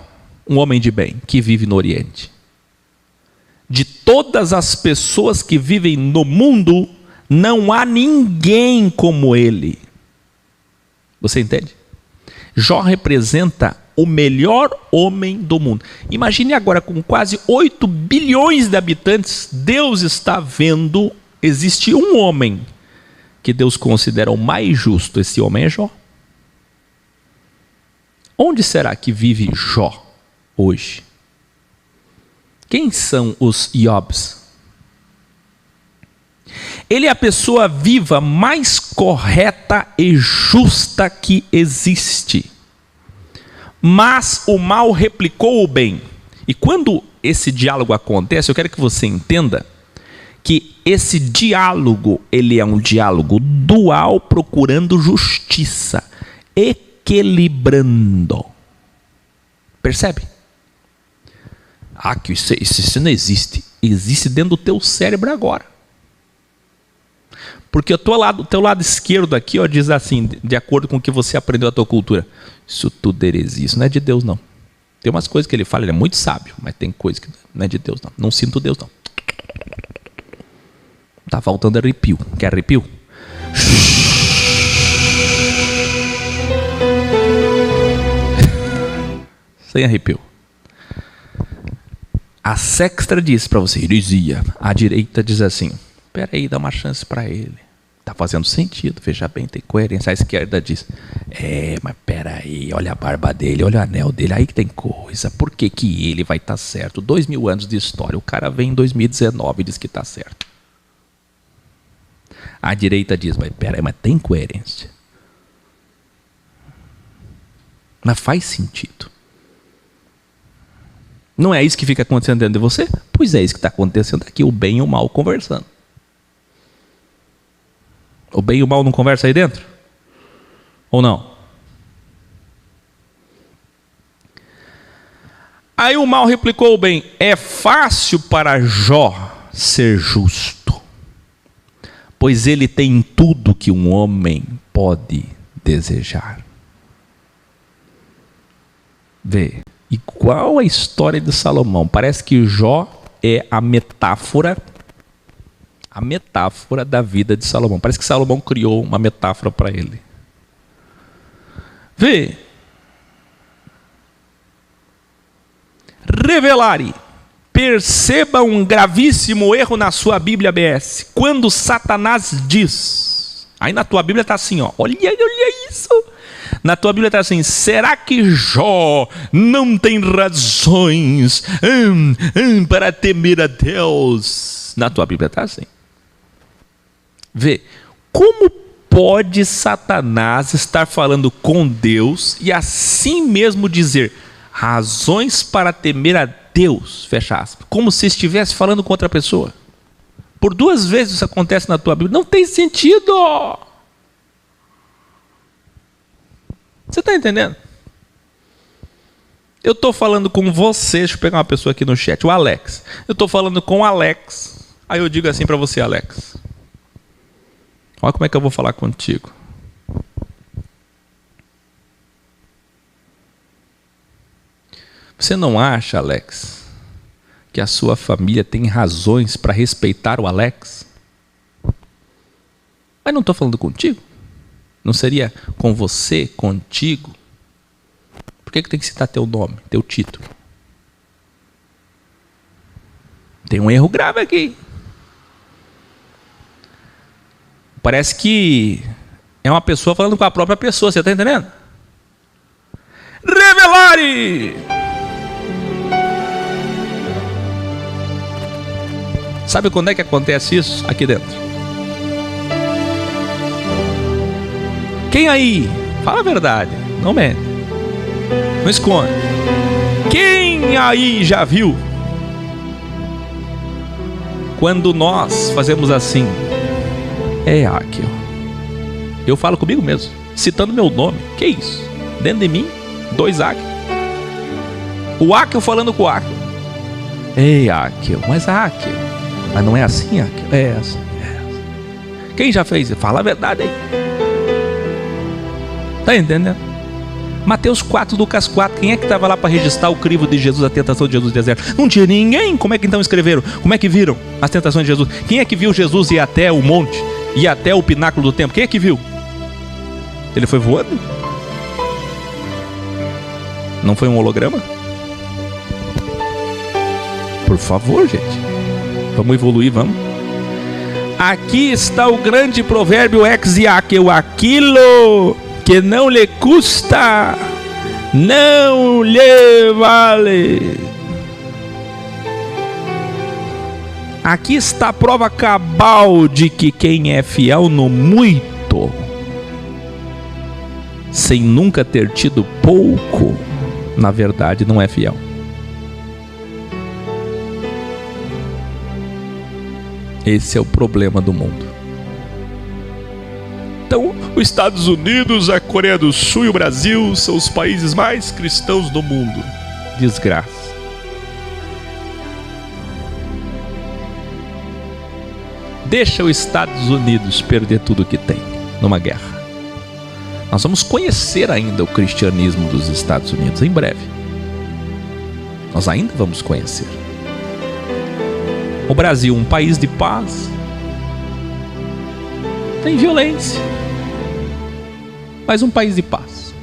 um homem de bem, que vive no Oriente, de todas as pessoas que vivem no mundo, não há ninguém como ele. Você entende? Jó representa o melhor homem do mundo. Imagine agora, com quase 8 bilhões de habitantes, Deus está vendo, existe um homem que Deus considera o mais justo. Esse homem é Jó. Onde será que vive Jó hoje? Quem são os Iobs? Ele é a pessoa viva mais correta e justa que existe. Mas o mal replicou o bem. E quando esse diálogo acontece, eu quero que você entenda que esse diálogo, ele é um diálogo dual procurando justiça, equilibrando. Percebe? Ah, que isso não existe. Existe dentro do teu cérebro agora. Porque o teu lado esquerdo aqui, ó, diz assim, de acordo com o que você aprendeu da tua cultura. Isso tudo é heresia, isso não é de Deus não. Tem umas coisas que ele fala, ele é muito sábio, mas tem coisas que não é de Deus não. Não sinto Deus não. Tá faltando arrepio. Quer arrepio? Sem arrepio. A sexta diz para você, heresia. A direita diz assim, peraí, dá uma chance para ele. Tá fazendo sentido, veja bem, tem coerência. A esquerda diz, mas peraí, olha a barba dele, olha o anel dele, aí que tem coisa. Por que que ele vai estar certo? 2000 anos de história, o cara vem em 2019 e diz que está certo. A direita diz, mas peraí, mas tem coerência. Mas faz sentido. Não é isso que fica acontecendo dentro de você? Pois é isso que está acontecendo aqui, o bem e o mal conversando. O bem e o mal não conversam aí dentro? Ou não? Aí o mal replicou o bem, é fácil para Jó ser justo, pois ele tem tudo que um homem pode desejar. Vê. E qual a história de Salomão? Parece que Jó é a metáfora da vida de Salomão. Parece que Salomão criou uma metáfora para ele. Vê. Revelare. Perceba um gravíssimo erro na sua Bíblia BS. Quando Satanás diz, aí na tua Bíblia está assim, ó, olha isso. Na tua Bíblia está assim, será que Jó não tem razões para temer a Deus? Na tua Bíblia está assim. Vê, como pode Satanás estar falando com Deus e assim mesmo dizer razões para temer a Deus, fecha aspas, como se estivesse falando com outra pessoa. Por 2 vezes isso acontece na tua Bíblia. Não tem sentido. Você está entendendo? Eu estou falando com você, deixa eu pegar uma pessoa aqui no chat, o Alex. Eu estou falando com o Alex. Aí eu digo assim para você, Alex. Olha como é que eu vou falar contigo. Você não acha, Alex, que a sua família tem razões para respeitar o Alex? Mas não estou falando contigo. Não seria com você, contigo? Por que tem que citar teu nome, teu título? Tem um erro grave aqui. Parece que é uma pessoa falando com a própria pessoa, você está entendendo? Revelare! Sabe quando é que acontece isso? Aqui dentro. Quem aí? Fala a verdade, não mente. Não esconde. Quem aí já viu? Quando nós fazemos assim, é Áquil. Eu falo comigo mesmo, citando meu nome. Que isso? Dentro de mim, 2 Áquil. O Áquil falando com o Áquil. Ei, Áquil, mas Áquil. Mas não é assim, Áquil? É assim, é assim. Quem já fez? Fala a verdade aí. Tá entendendo? Mateus 4, Lucas 4. Quem é que estava lá para registrar o crivo de Jesus, a tentação de Jesus no deserto? Não tinha ninguém. Como é que então escreveram? Como é que viram as tentações de Jesus? Quem é que viu Jesus ir até o monte? Ir até o pináculo do templo? Quem é que viu? Ele foi voando? Não foi um holograma? Por favor, gente. Vamos evoluir, vamos. Aqui está o grande provérbio ex Áquil. Aquilo que não lhe custa, não lhe vale. Aqui está a prova cabal de que quem é fiel no muito, sem nunca ter tido pouco, na verdade não é fiel. Esse é o problema do mundo. Então, os Estados Unidos, a Coreia do Sul e o Brasil são os países mais cristãos do mundo. Desgraça. Deixa os Estados Unidos perder tudo que tem numa guerra. Nós vamos conhecer ainda o cristianismo dos Estados Unidos em breve. Nós ainda vamos conhecer. O Brasil, um país de paz, tem violência, mas um país de paz.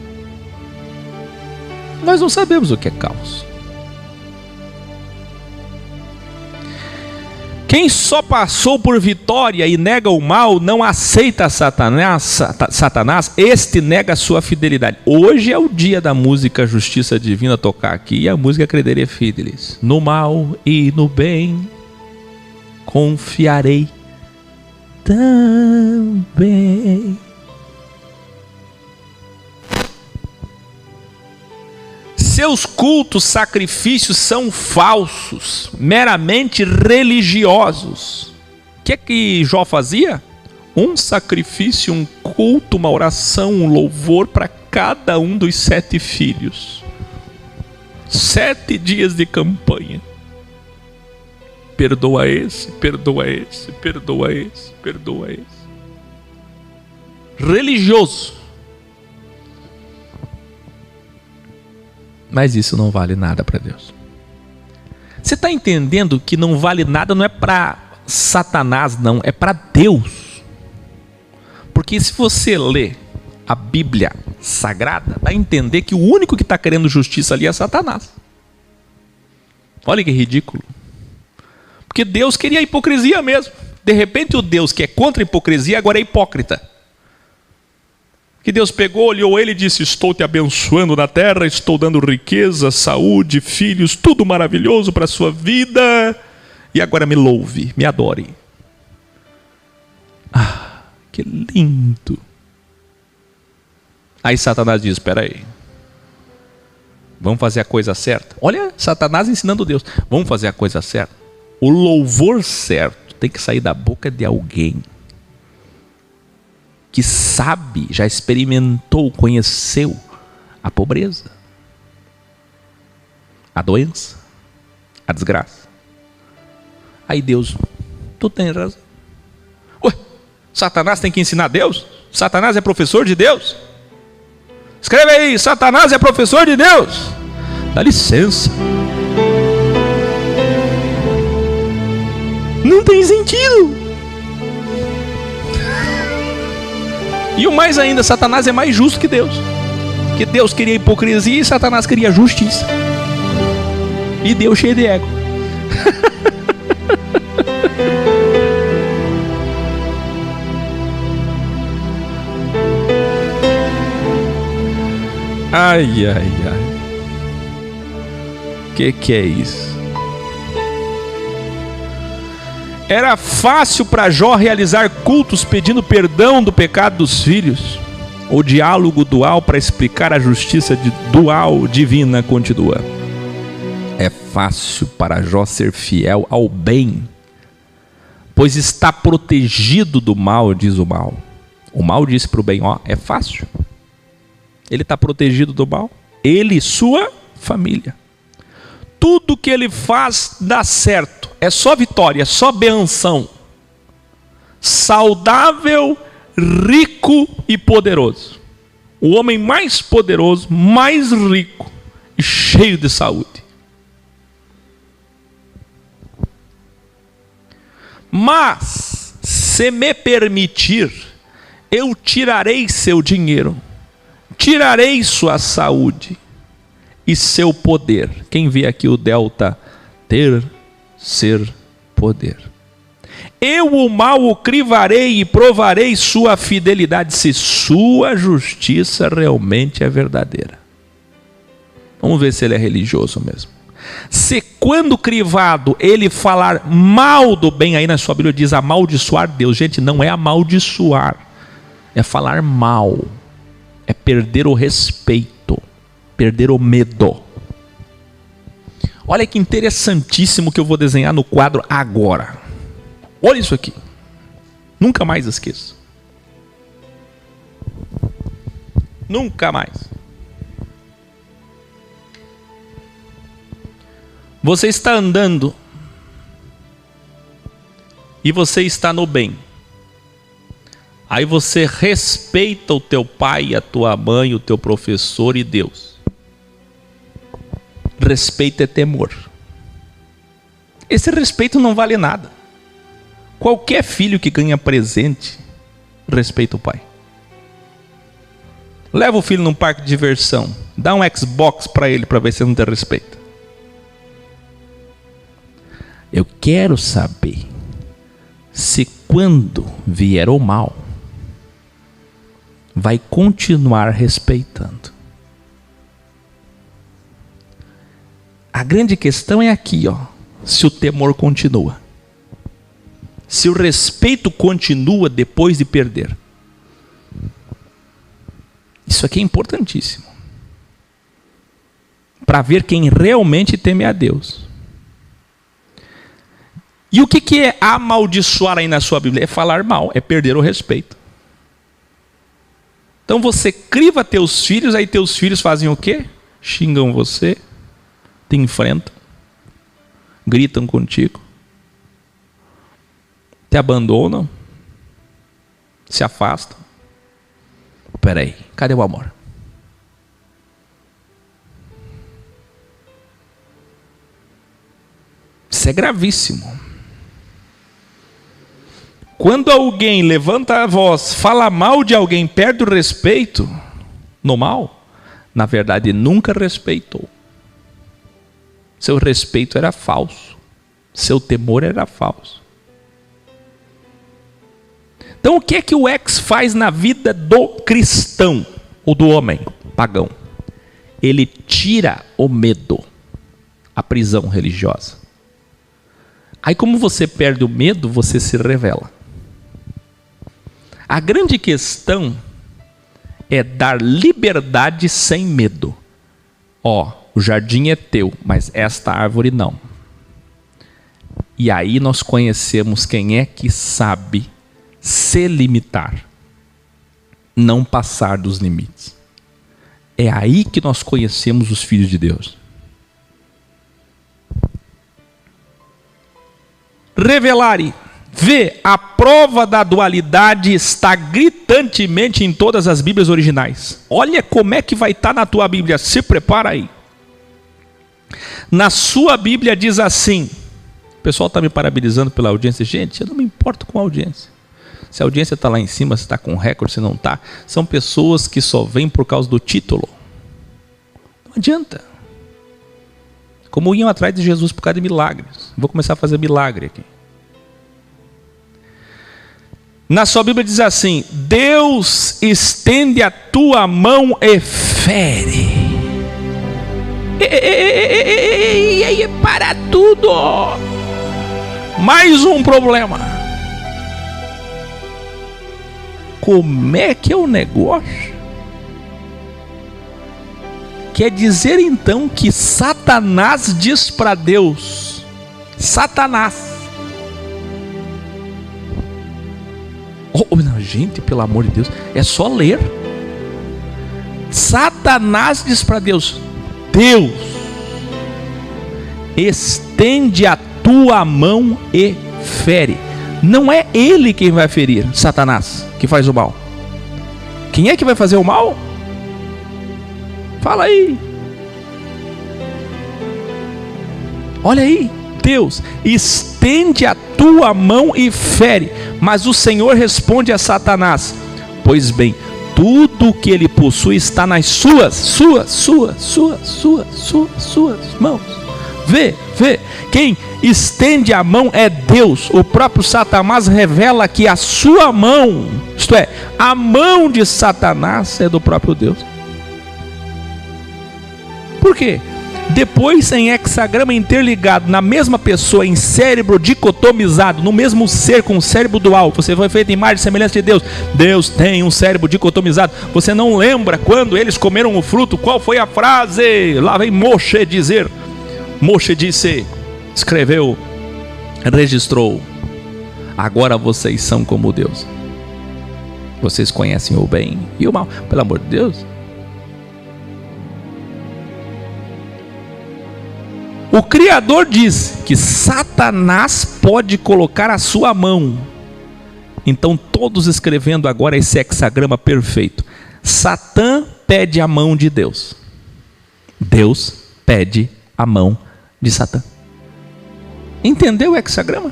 Nós não sabemos o que é caos. Quem só passou por vitória e nega o mal, não aceita Satanás, este nega a sua fidelidade. Hoje é o dia da música Justiça Divina tocar aqui, e a música Credere Fidelis. No mal e no bem confiarei também. Seus cultos, sacrifícios são falsos, meramente religiosos. O que é que Jó fazia? Um sacrifício, um culto, uma oração, um louvor para cada um dos 7 filhos. 7 dias de campanha. Perdoa esse, perdoa esse, perdoa esse, perdoa esse. Religioso. Mas isso não vale nada para Deus. Você está entendendo que não vale nada, não é para Satanás, não, é para Deus. Porque se você lê a Bíblia Sagrada, vai entender que o único que está querendo justiça ali é Satanás. Olha que ridículo. Porque Deus queria a hipocrisia mesmo. De repente o Deus que é contra a hipocrisia agora é hipócrita. Que Deus pegou, olhou ele e disse: estou te abençoando na terra, estou dando riqueza, saúde, filhos, tudo maravilhoso para a sua vida. E agora me louve, me adore. Ah, que lindo. Aí Satanás diz: espera aí. Vamos fazer a coisa certa. Olha, Satanás ensinando Deus. Vamos fazer a coisa certa. O louvor certo tem que sair da boca de alguém que sabe, já experimentou, conheceu a pobreza, a doença, a desgraça. Aí Deus, tu tem razão. Ué, Satanás tem que ensinar Deus? Satanás é professor de Deus? Escreve aí, Satanás é professor de Deus. Dá licença. Não tem sentido. E o mais ainda, Satanás é mais justo que Deus. Porque Deus queria hipocrisia e Satanás queria justiça. E Deus cheio de ego. Ai, ai, ai. Que é isso? Era fácil para Jó realizar cultos pedindo perdão do pecado dos filhos. O diálogo dual para explicar a justiça dual divina continua. É fácil para Jó ser fiel ao bem, pois está protegido do mal, diz o mal. O mal disse para o bem, ó, é fácil. Ele está protegido do mal. Ele e sua família. Tudo que ele faz dá certo. É só vitória, é só benção. Saudável, rico e poderoso. O homem mais poderoso, mais rico e cheio de saúde. Mas, se me permitir, eu tirarei seu dinheiro. Tirarei sua saúde e seu poder. Quem vê aqui o delta? Ter, ser, poder. Eu o mal o crivarei e provarei sua fidelidade, se sua justiça realmente é verdadeira. Vamos ver se ele é religioso mesmo. Se quando crivado ele falar mal do bem, aí na sua Bíblia diz amaldiçoar Deus. Gente, não é amaldiçoar, é falar mal. É perder o respeito, perder o medo. Olha que interessantíssimo que eu vou desenhar no quadro agora. Olha isso aqui. Nunca mais esqueço. Nunca mais. Você está andando e você está no bem. Aí você respeita o teu pai, a tua mãe, o teu professor e Deus. Respeito é temor. Esse respeito não vale nada. Qualquer filho que ganha presente, respeita o pai. Leva o filho num parque de diversão. Dá um Xbox para ele para ver se não tem respeito. Eu quero saber se quando vier o mal, vai continuar respeitando. A grande questão é aqui, ó, se o temor continua. Se o respeito continua depois de perder. Isso aqui é importantíssimo. Para ver quem realmente teme a Deus. E o que é amaldiçoar aí na sua Bíblia? É falar mal, é perder o respeito. Então você criva teus filhos, aí teus filhos fazem o quê? Xingam você, te enfrentam, gritam contigo, te abandonam, se afastam. Peraí, cadê o amor? Isso é gravíssimo. Quando alguém levanta a voz, fala mal de alguém, perde o respeito no mal, na verdade nunca respeitou. Seu respeito era falso. Seu temor era falso. Então o que é que o ex faz na vida do cristão, ou do homem pagão? Ele tira o medo, a prisão religiosa. Aí como você perde o medo, você se revela. A grande questão é dar liberdade sem medo. Ó, o jardim é teu, mas esta árvore não. E aí nós conhecemos quem é que sabe se limitar, não passar dos limites. É aí que nós conhecemos os filhos de Deus. Revelare. Vê, a prova da dualidade está gritantemente em todas as Bíblias originais. Olha como é que vai estar na tua Bíblia, se prepara aí. Na sua Bíblia diz assim, o pessoal está me parabenizando pela audiência. Gente, eu não me importo com a audiência. Se a audiência está lá em cima, se está com recorde, se não está. São pessoas que só vêm por causa do título. Não adianta. Como iam atrás de Jesus por causa de milagres. Vou começar a fazer milagre aqui. Na sua Bíblia diz assim: Deus estende a tua mão e fere. E para tudo. Mais um problema. Como é que é o negócio? Quer dizer então que Satanás diz para Deus, Satanás, não, gente, pelo amor de Deus, é só ler. Satanás diz para Deus: Deus, estende a tua mão e fere. Não é ele quem vai ferir, Satanás, que faz o mal. Quem é que vai fazer o mal? Fala aí. Olha aí. Deus, estende a tua mão e fere. Mas o Senhor responde a Satanás: pois bem, tudo que ele possui está nas suas mãos. Vê, quem estende a mão é Deus. O próprio Satanás revela que a sua mão, isto é, a mão de Satanás é do próprio Deus. Por quê? Depois, em hexagrama interligado, na mesma pessoa, em cérebro dicotomizado, no mesmo ser com cérebro dual, você foi feito em imagem e semelhança de Deus. Deus tem um cérebro dicotomizado. Você não lembra quando eles comeram o fruto? Qual foi a frase? Lá vem Moshe dizer. Moshe disse, escreveu, registrou: agora vocês são como Deus. Vocês conhecem o bem e o mal. Pelo amor de Deus. O Criador diz que Satanás pode colocar a sua mão. Então todos escrevendo agora esse hexagrama perfeito. Satã pede a mão de Deus. Deus pede a mão de Satã. Entendeu o hexagrama?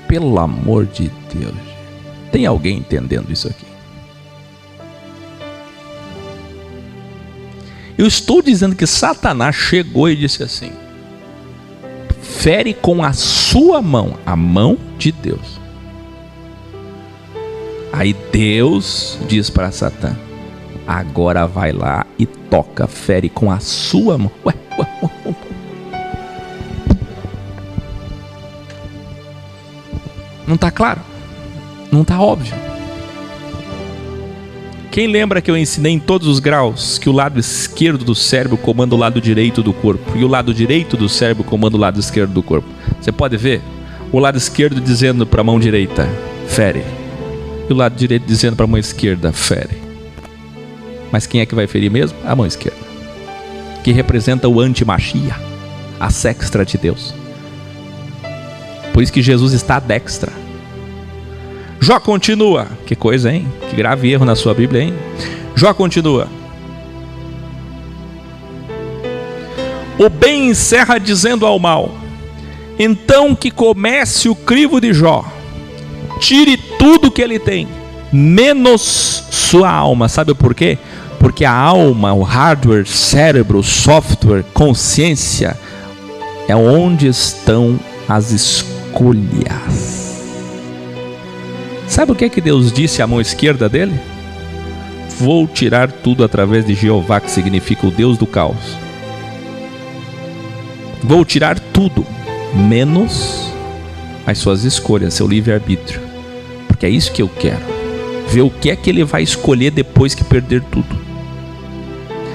Pelo amor de Deus. Tem alguém entendendo isso aqui? Eu estou dizendo que Satanás chegou e disse assim: fere com a sua mão, a mão de Deus. Aí Deus diz para Satã: agora vai lá e toca, fere com a sua mão. Ué. Não está claro? Não está óbvio? Quem lembra que eu ensinei em todos os graus que o lado esquerdo do cérebro comanda o lado direito do corpo e o lado direito do cérebro comanda o lado esquerdo do corpo? Você pode ver o lado esquerdo dizendo para a mão direita: fere, e o lado direito dizendo para a mão esquerda: fere. Mas quem é que vai ferir mesmo? A mão esquerda, que representa o anti-machia, a sextra de Deus. Por isso que Jesus está à destra. Jó continua. Que coisa, hein? Que grave erro na sua Bíblia, hein? Jó continua. O bem encerra dizendo ao mal: então que comece o crivo de Jó, tire tudo que ele tem, menos sua alma. Sabe por quê? Porque a alma, o hardware, cérebro, software, consciência, é onde estão as escolhas. Sabe o que é que Deus disse à mão esquerda dele? Vou tirar tudo através de Jeová, que significa o Deus do caos. Vou tirar tudo, menos as suas escolhas, seu livre-arbítrio. Porque é isso que eu quero. Ver o que é que ele vai escolher depois que perder tudo.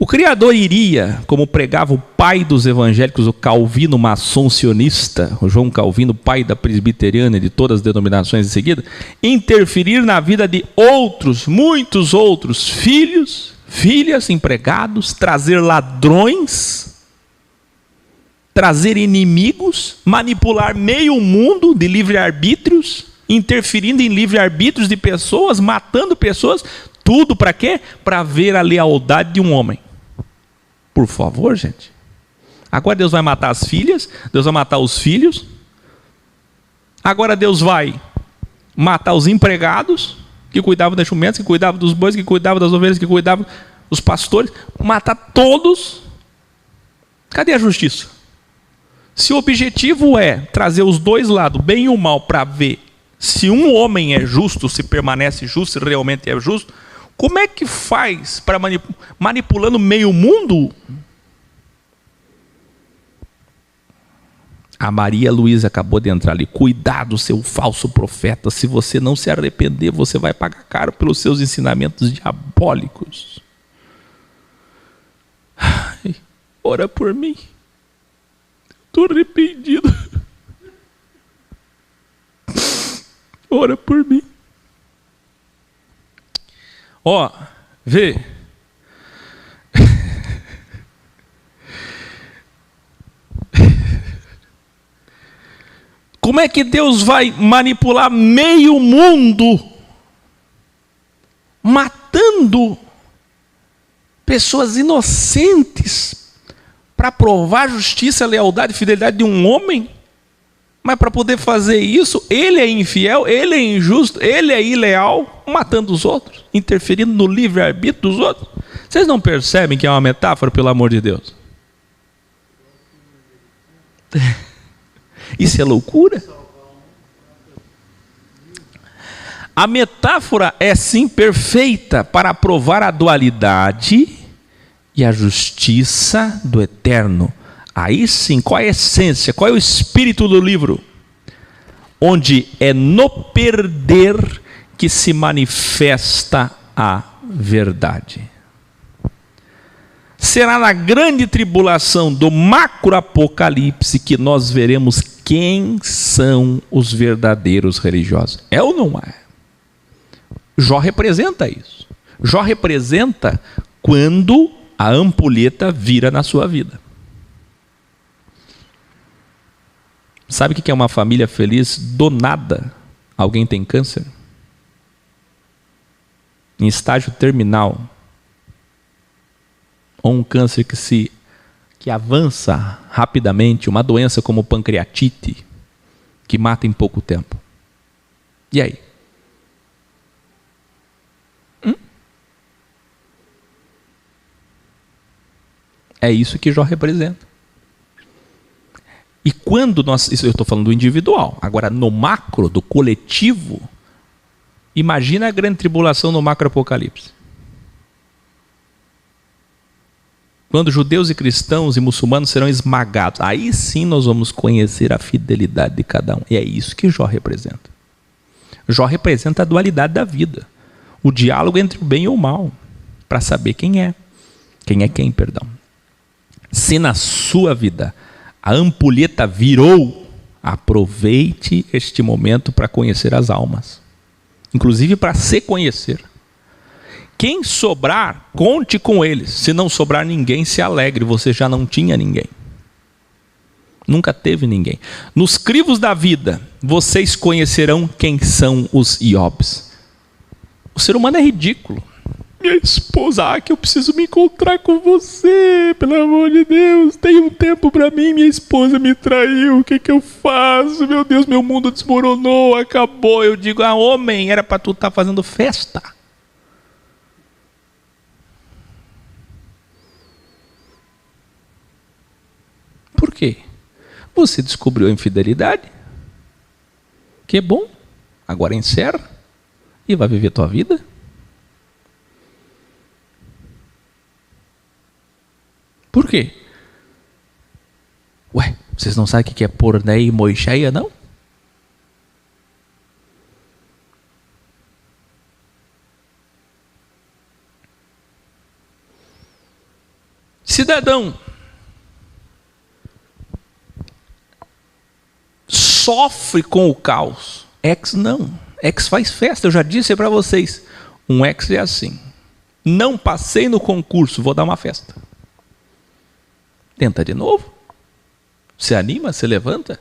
O Criador iria, como pregava o pai dos evangélicos, o Calvino maçoncionista, o João Calvino, pai da presbiteriana e de todas as denominações em seguida, interferir na vida de outros, muitos outros filhos, filhas, empregados, trazer ladrões, trazer inimigos, manipular meio mundo de livre-arbítrios, interferindo em livre-arbítrios de pessoas, matando pessoas, tudo para quê? Para ver a lealdade de um homem. Por favor, gente. Agora Deus vai matar as filhas, Deus vai matar os filhos. Agora Deus vai matar os empregados, que cuidavam das jumentas, que cuidavam dos bois, que cuidavam das ovelhas, que cuidavam dos pastores. Matar todos. Cadê a justiça? Se o objetivo é trazer os dois lados, bem e o mal, para ver se um homem é justo, se permanece justo, se realmente é justo, como é que faz para manipulando meio mundo? A Maria Luísa acabou de entrar ali. Cuidado, seu falso profeta. Se você não se arrepender, você vai pagar caro pelos seus ensinamentos diabólicos. Ai, ora por mim. Estou arrependido. Ora por mim. Ó, vê. Como é que Deus vai manipular meio mundo, matando pessoas inocentes, para provar a justiça, a lealdade e fidelidade de um homem? Mas para poder fazer isso, ele é infiel, ele é injusto, ele é ileal, matando os outros, interferindo no livre-arbítrio dos outros. Vocês não percebem que é uma metáfora, pelo amor de Deus? Isso é loucura? A metáfora é sim perfeita para provar a dualidade e a justiça do eterno. Aí sim, qual é a essência, qual é o espírito do livro? Onde é no perder que se manifesta a verdade. Será na grande tribulação do macroapocalipse que nós veremos quem são os verdadeiros religiosos. É ou não é? Jó representa isso. Jó representa quando a ampulheta vira na sua vida. Sabe o que é uma família feliz? Do nada, alguém tem câncer? Em estágio terminal. Ou um câncer que avança rapidamente, uma doença como pancreatite, que mata em pouco tempo. E aí? É isso que Jó representa. E quando nós... Isso eu estou falando do individual. Agora, no macro, do coletivo, imagina a grande tribulação no macroapocalipse. Quando judeus e cristãos e muçulmanos serão esmagados, aí sim nós vamos conhecer a fidelidade de cada um. E é isso que Jó representa. Jó representa a dualidade da vida. O diálogo entre o bem e o mal. Para saber quem é. Quem é quem, perdão. Se na sua vida a ampulheta virou, aproveite este momento para conhecer as almas. Inclusive para se conhecer. Quem sobrar, conte com eles. Se não sobrar ninguém, se alegre. Você já não tinha ninguém. Nunca teve ninguém. Nos crivos da vida, vocês conhecerão quem são os Iobs. O ser humano é ridículo. Minha esposa, que eu preciso me encontrar com você, pelo amor de Deus. Tem um tempo para mim, minha esposa me traiu. O que eu faço? Meu Deus, meu mundo desmoronou, acabou. Eu digo, homem, era para tu estar fazendo festa. Por quê? Você descobriu a infidelidade, que é bom, agora encerra e vai viver tua vida. Por quê? Ué, vocês não sabem o que é porneia e moixeia, não? sertão sofre com o caos. Ex não. Ex faz festa, eu já disse para vocês. Um ex é assim. Não passei no concurso, vou dar uma festa. Tenta de novo. Se anima, se levanta.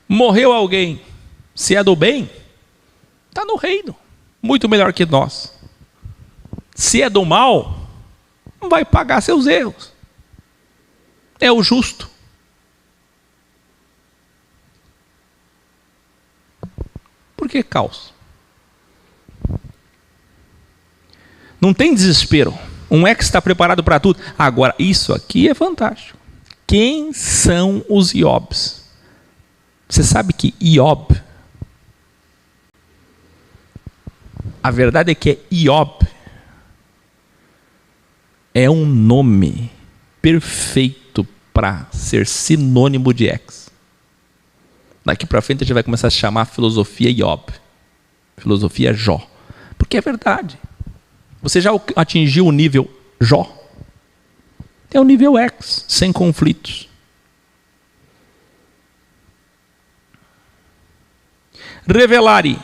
Morreu alguém, se é do bem, está no reino, muito melhor que nós. Se é do mal, vai pagar seus erros. É o justo. Por que caos? Não tem desespero. Um ex está preparado para tudo. Agora, isso aqui é fantástico. Quem são os Iobs? Você sabe que Iob, a verdade é que Iob é um nome perfeito para ser sinônimo de ex. Daqui para frente a gente vai começar a chamar a filosofia Iob, filosofia Jó, porque é verdade. Você já atingiu o nível Jó? É o nível ex, sem conflitos. Revelare.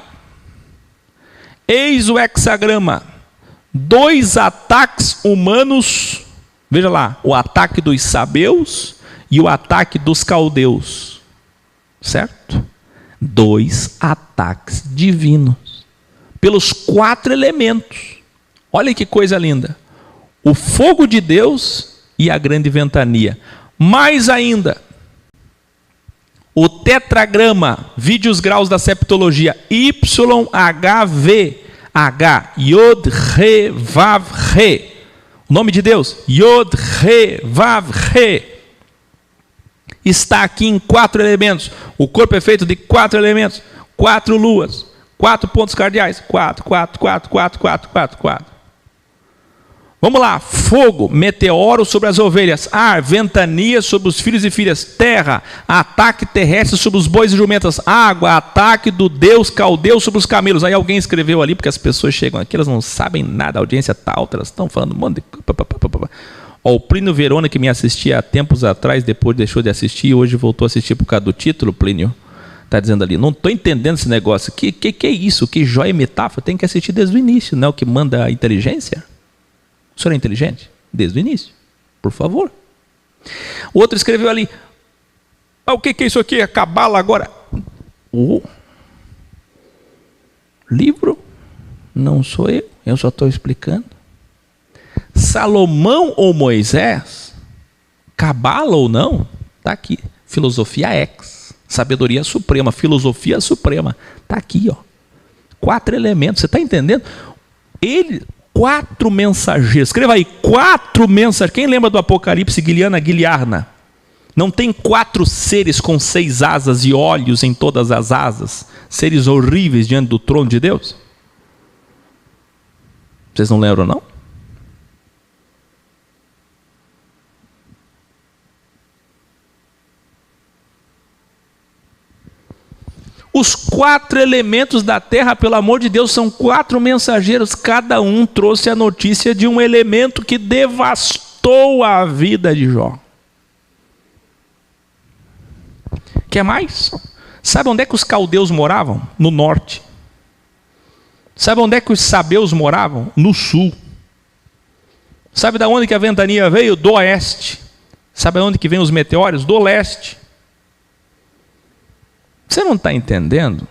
Eis o hexagrama. 2 ataques humanos. Veja lá, o ataque dos sabeus e o ataque dos caldeus. Certo? 2 ataques divinos. Pelos 4 elementos. Olha que coisa linda. O fogo de Deus e a grande ventania. Mais ainda, o tetragrama, vide os graus da septologia, YHV, H, Yod, Re, Vav, Re. O nome de Deus, Yod, Re, Vav, Re. Está aqui em 4 elementos. O corpo é feito de 4 elementos, 4 luas, 4 pontos cardeais, 4, 4, 4, 4, 4, 4, 4. Vamos lá, fogo, meteoro sobre as ovelhas, ar, ventania sobre os filhos e filhas, terra, ataque terrestre sobre os bois e jumentas, água, ataque do deus caldeu sobre os camelos. Aí alguém escreveu ali, porque as pessoas chegam aqui, elas não sabem nada, a audiência está alta, elas estão falando um monte de... Ó, o Plínio Verona, que me assistia há tempos atrás, depois deixou de assistir e hoje voltou a assistir por causa do título, Plínio, está dizendo ali, não estou entendendo esse negócio, que é isso, que joia e metáfora, tem que assistir desde o início, não é o que manda a inteligência? O senhor é inteligente? Desde o início. Por favor. O outro escreveu ali. O que é isso aqui? A cabala agora. Livro? Não sou eu. Eu só estou explicando. Salomão ou Moisés? Cabala ou não? Está aqui. Filosofia ex. Sabedoria suprema. Filosofia suprema. Está aqui, ó. 4 elementos. Você está entendendo? 4 mensageiros. Escreva aí, 4 mensageiros. Quem lembra do Apocalipse, Guiliarna? Não tem 4 seres com 6 asas e olhos em todas as asas? Seres horríveis diante do trono de Deus? Vocês não lembram, não? Os 4 elementos da terra, pelo amor de Deus, são 4 mensageiros. Cada um trouxe a notícia de um elemento que devastou a vida de Jó. Quer mais? Sabe onde é que os caldeus moravam? No norte. Sabe onde é que os sabeus moravam? No sul. Sabe de onde que a ventania veio? Do oeste. Sabe onde que vem os meteoros? Do leste. Você não está entendendo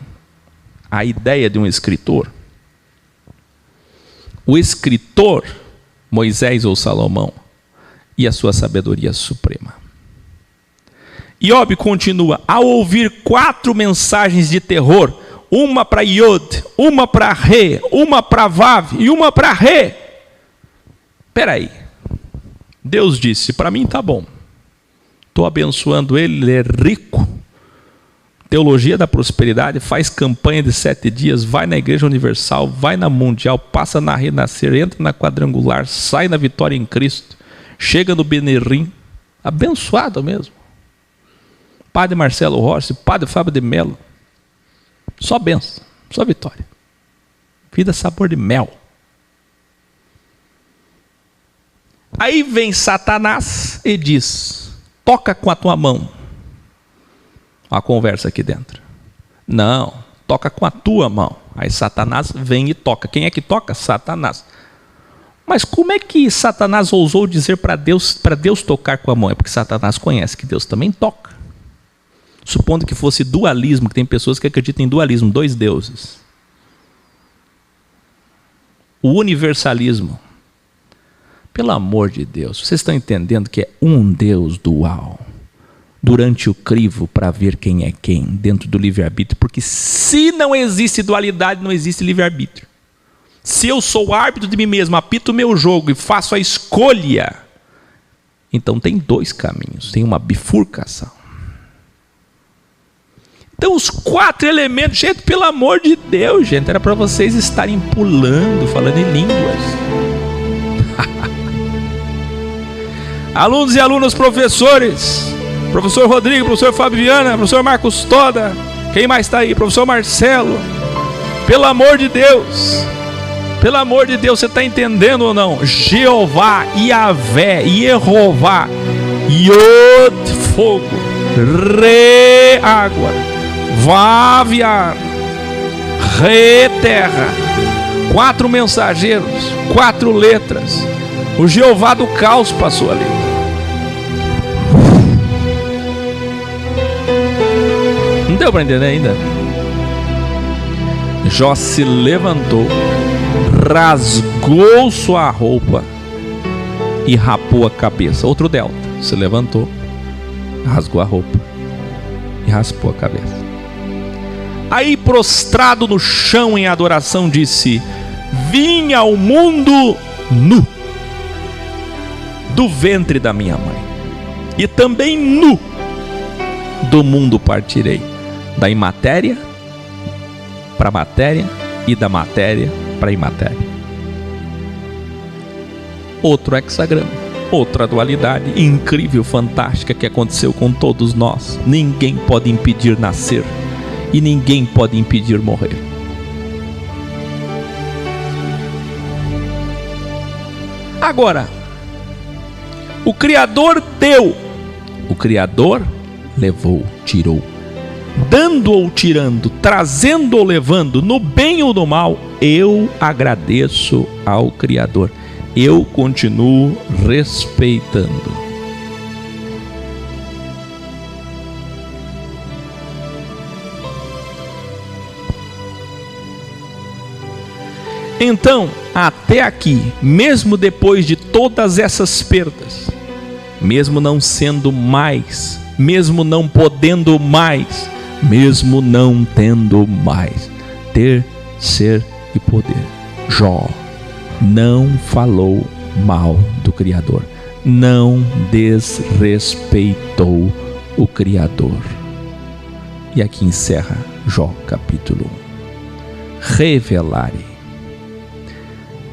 a ideia de um escritor? O escritor, Moisés ou Salomão, e a sua sabedoria suprema. Iob continua, ao ouvir 4 mensagens de terror, uma para Yod, uma para Re, uma para Vav e uma para Re. Espera aí. Deus disse, para mim está bom. Estou abençoando ele é rico. Teologia da prosperidade, faz campanha de 7 dias, vai na Igreja Universal, vai na Mundial, passa na Renascer, entra na Quadrangular, sai na Vitória em Cristo, chega no Benerim, abençoado mesmo. Padre Marcelo Rossi, Padre Fábio de Mello, Só bênção, só vitória. Vida sabor de mel. Aí vem Satanás e diz: toca com a tua mão. Uma conversa aqui dentro. Não, toca com a tua mão. Aí Satanás vem e toca. Quem é que toca? Satanás. Mas como é que Satanás ousou dizer para Deus tocar com a mão? É porque Satanás conhece que Deus também toca. Supondo que fosse dualismo, que tem pessoas que acreditam em dualismo, 2 deuses. O universalismo. Pelo amor de Deus, vocês estão entendendo que é um Deus dual. Durante o crivo para ver quem é quem, dentro do livre-arbítrio. Porque se não existe dualidade, não existe livre-arbítrio. Se eu sou árbitro de mim mesmo, apito o meu jogo e faço a escolha, então tem 2 caminhos, tem uma bifurcação. Então os 4 elementos, gente, pelo amor de Deus, gente, era para vocês estarem pulando, falando em línguas. Alunos e alunas, professores, professor Rodrigo, professor Fábio Viana, professor Marcos Toda, quem mais está aí? Professor Marcelo, pelo amor de Deus, você está entendendo ou não? Jeová, Iavé, Yehová, Yod, fogo, Re, água, Vav, ar, Re, terra, 4 mensageiros, 4 letras. O Jeová do caos passou ali. Não deu para entender ainda? Jó se levantou, rasgou sua roupa e rapou a cabeça. Outro delta. Se levantou, rasgou a roupa e raspou a cabeça. Aí, prostrado no chão em adoração, disse: vim ao mundo nu, do ventre da minha mãe, e também nu do mundo partirei. Da imatéria para a matéria e da matéria para a imatéria. Outro hexagrama, outra dualidade incrível, fantástica que aconteceu com todos nós. Ninguém pode impedir nascer e ninguém pode impedir morrer. Agora, o Criador deu, o Criador levou, tirou. Dando ou tirando, trazendo ou levando, no bem ou no mal, eu agradeço ao Criador. Eu continuo respeitando. Então, até aqui, mesmo depois de todas essas perdas, mesmo não sendo mais, mesmo não podendo mais, mesmo não tendo mais ter, ser e poder, Jó não falou mal do Criador, não desrespeitou o Criador. E aqui encerra Jó capítulo 1. Revelare.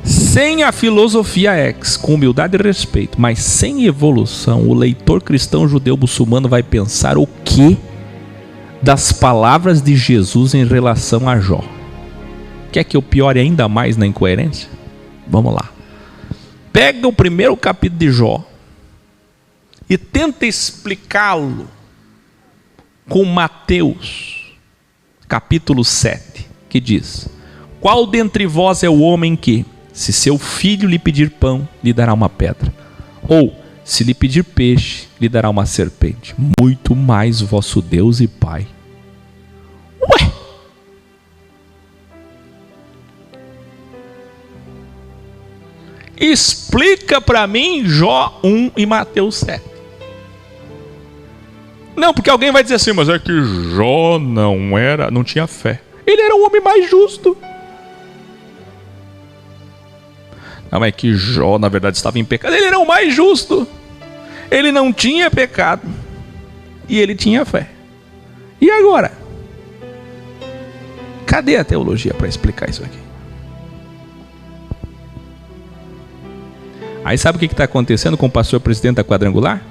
Sem a filosofia com humildade e respeito, mas sem evolução, o leitor cristão, judeu, muçulmano vai pensar o quê das palavras de Jesus em relação a Jó? Quer que eu piore ainda mais na incoerência? Vamos lá. Pega o primeiro capítulo de Jó e tenta explicá-lo com Mateus, capítulo 7, que diz: qual dentre vós é o homem que, se seu filho lhe pedir pão, lhe dará uma pedra? Ou, se lhe pedir peixe, lhe dará uma serpente? Muito mais vosso Deus e Pai. Ué! Explica para mim Jó 1 e Mateus 7. Não, porque alguém vai dizer assim: mas é que Jó não tinha fé. Ele era o homem mais justo. Não, é que Jó, na verdade, estava em pecado. Ele era o mais justo. Ele não tinha pecado. E ele tinha fé. E agora? Cadê a teologia para explicar isso aqui? Aí sabe o que está acontecendo com o pastor presidente da Quadrangular?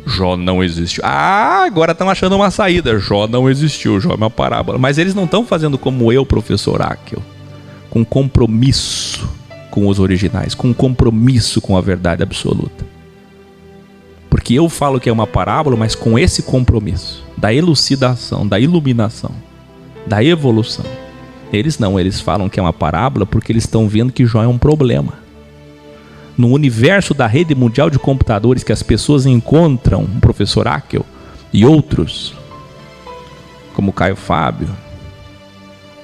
Jó não existiu. Ah, agora estão achando uma saída. Jó não existiu, Jó é uma parábola. Mas eles não estão fazendo como eu, professor Áquil, com compromisso com os originais, com compromisso com a verdade absoluta. Porque eu falo que é uma parábola, mas com esse compromisso da elucidação, da iluminação, da evolução. Eles não, eles falam que é uma parábola porque eles estão vendo que Jó é um problema. No universo da rede mundial de computadores que as pessoas encontram, o professor Áquil e outros, como Caio Fábio,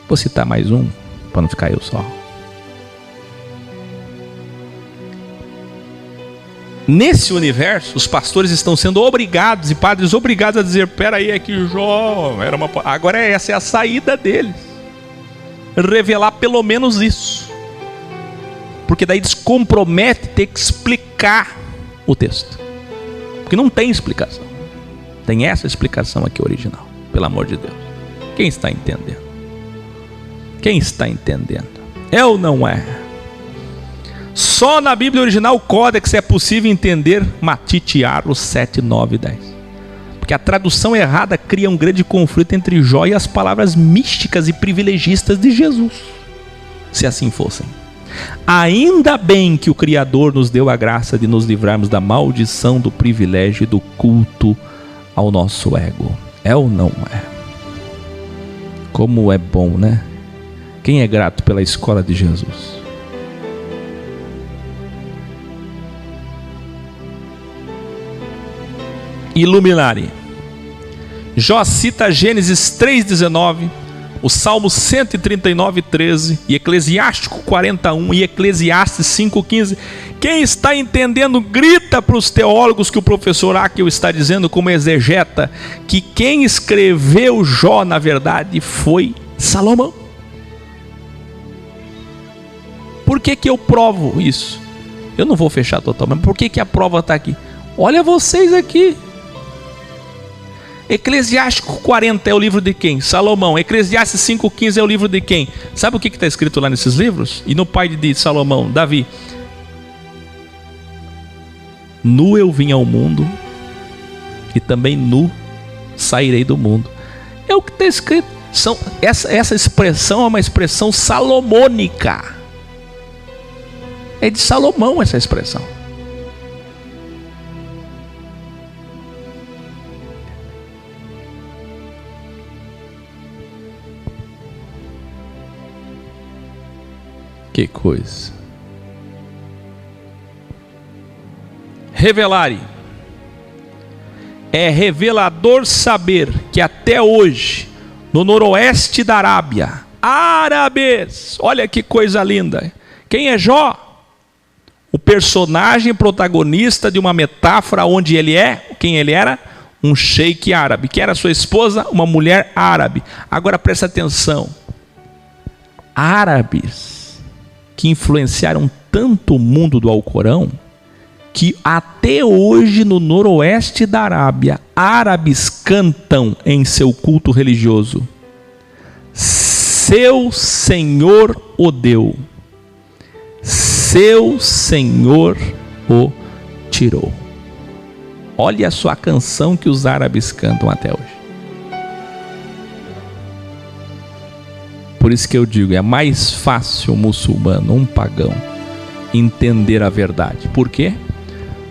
vou citar mais um, para não ficar eu só. Nesse universo, os pastores estão sendo obrigados e padres obrigados a dizer: peraí, é que Jó era uma... Agora essa é a saída deles. Revelar pelo menos isso. Porque daí descompromete ter que explicar o texto. Porque não tem explicação. Tem essa explicação aqui original, pelo amor de Deus. Quem está entendendo? Quem está entendendo? É ou não é? Só na Bíblia original, o Códex, é possível entender Matite Aro 7, 9 e 10. Porque a tradução errada cria um grande conflito entre Jó e as palavras místicas e privilegistas de Jesus. Se assim fossem. Ainda bem que o Criador nos deu a graça de nos livrarmos da maldição do privilégio e do culto ao nosso ego. É ou não é? Como é bom, né? Quem é grato pela escola de Jesus? Iluminare. Jó cita Gênesis 3,19, o Salmo 139, 13 e Eclesiástico 41 e Eclesiastes 5,15. Quem está entendendo, grita para os teólogos que o professor Áquil está dizendo como exegeta, que quem escreveu Jó, na verdade, foi Salomão. Por que eu provo isso? Eu não vou fechar totalmente. Por que a prova está aqui? Olha vocês aqui. Eclesiástico 40 é o livro de quem? Salomão. Eclesiastes 5,15 é o livro de quem? Sabe o que está escrito lá nesses livros? E no pai de Salomão, Davi: nu eu vim ao mundo, e também nu sairei do mundo. É o que está escrito. Essa expressão é uma expressão salomônica. É de Salomão essa expressão. Que coisa. Revelare. É revelador saber que até hoje, no noroeste da Arábia, árabes, olha que coisa linda. Quem é Jó? O personagem protagonista de uma metáfora onde ele é, quem ele era? Um sheik árabe. Que era sua esposa? Uma mulher árabe. Agora presta atenção. Árabes que influenciaram tanto o mundo do Alcorão, que até hoje no noroeste da Arábia, árabes cantam em seu culto religioso: seu Senhor o deu, seu Senhor o tirou. Olha só a canção que os árabes cantam até hoje. Por isso que eu digo, é mais fácil um muçulmano, um pagão, entender a verdade. Por quê?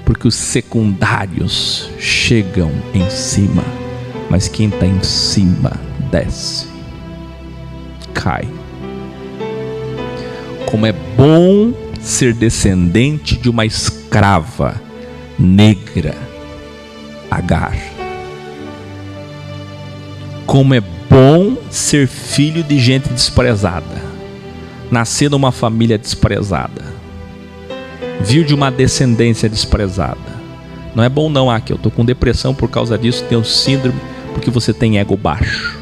Porque os secundários chegam em cima, mas quem está em cima desce, cai. Como é bom ser descendente de uma escrava negra, Agar. Como é bom ser filho de gente desprezada, nascer numa família desprezada, vir de uma descendência desprezada. Não é bom não, Aqui eu estou com depressão por causa disso, tenho síndrome, porque você tem ego baixo.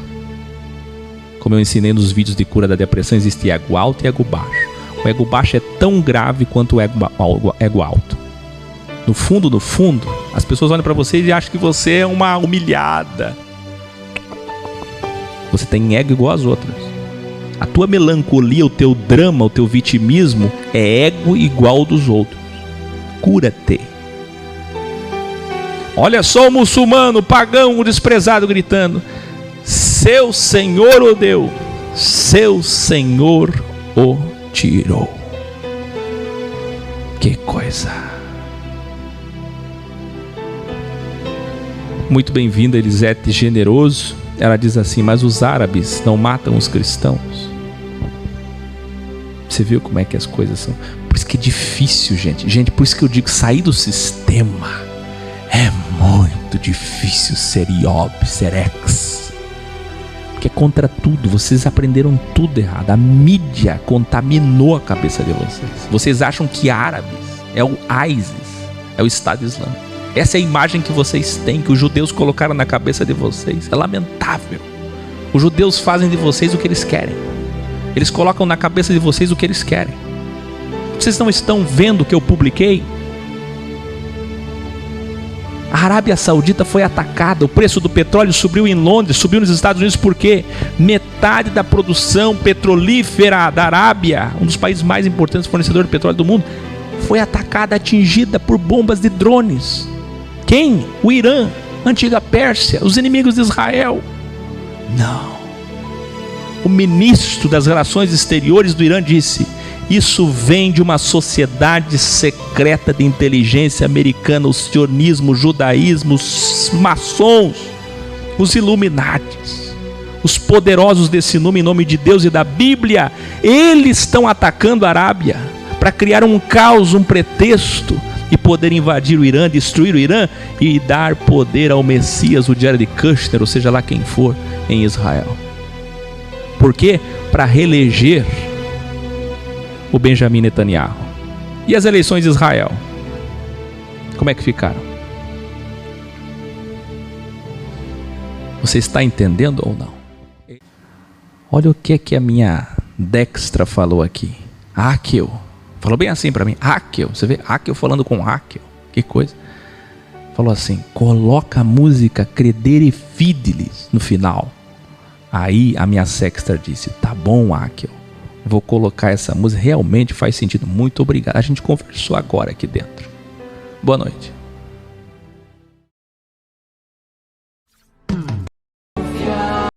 Como eu ensinei nos vídeos de cura da depressão, existe ego alto e ego baixo. O ego baixo é tão grave quanto o ego alto. No fundo, as pessoas olham para você e acham que você é uma humilhada. Você tem ego igual às outras. A tua melancolia, o teu drama, o teu vitimismo é ego igual dos outros. Cura-te. Olha só o muçulmano, o pagão, o desprezado gritando: seu Senhor o deu, seu Senhor o tirou. Que coisa! Muito bem-vinda, Elisete Generoso. Ela diz assim: mas os árabes não matam os cristãos? Você viu como é que as coisas são? Por isso que é difícil, gente, por isso que eu digo, sair do sistema é muito difícil. Ser iob, ser ex, porque é contra tudo. Vocês aprenderam tudo errado. A mídia contaminou a cabeça de vocês. Vocês acham que árabes é o ISIS, é o Estado Islâmico. Essa é a imagem que vocês têm, que os judeus colocaram na cabeça de vocês. É lamentável. Os judeus fazem de vocês o que eles querem. Eles colocam na cabeça de vocês o que eles querem. Vocês não estão vendo o que eu publiquei? A Arábia Saudita foi atacada. O preço do petróleo subiu em Londres, subiu nos Estados Unidos, porque metade da produção petrolífera da Arábia, um dos países mais importantes fornecedores de petróleo do mundo, foi atacada, atingida por bombas de drones. Quem? O Irã, a antiga Pérsia, os inimigos de Israel. Não. O ministro das Relações Exteriores do Irã disse: isso vem de uma sociedade secreta de inteligência americana, o sionismo, o judaísmo, os maçons, os Illuminatis, os poderosos desse nome, em nome de Deus e da Bíblia. Eles estão atacando a Arábia para criar um caos, um pretexto, e poder invadir o Irã, destruir o Irã e dar poder ao Messias, o Jared Kushner, ou seja lá quem for, em Israel. Por quê? Para reeleger o Benjamin Netanyahu. E as eleições de Israel? Como é que ficaram? Você está entendendo ou não? Olha o que a minha Dextra falou aqui. Hakel. Falou bem assim para mim. Hakel. Você vê Hakel falando com Hakel. Que coisa. Falou assim: coloca a música Credere Fidelis no final. Aí a minha Sextra disse: tá bom, Hakel, vou colocar essa música, realmente faz sentido, muito obrigado. A gente conversou agora aqui dentro. Boa noite.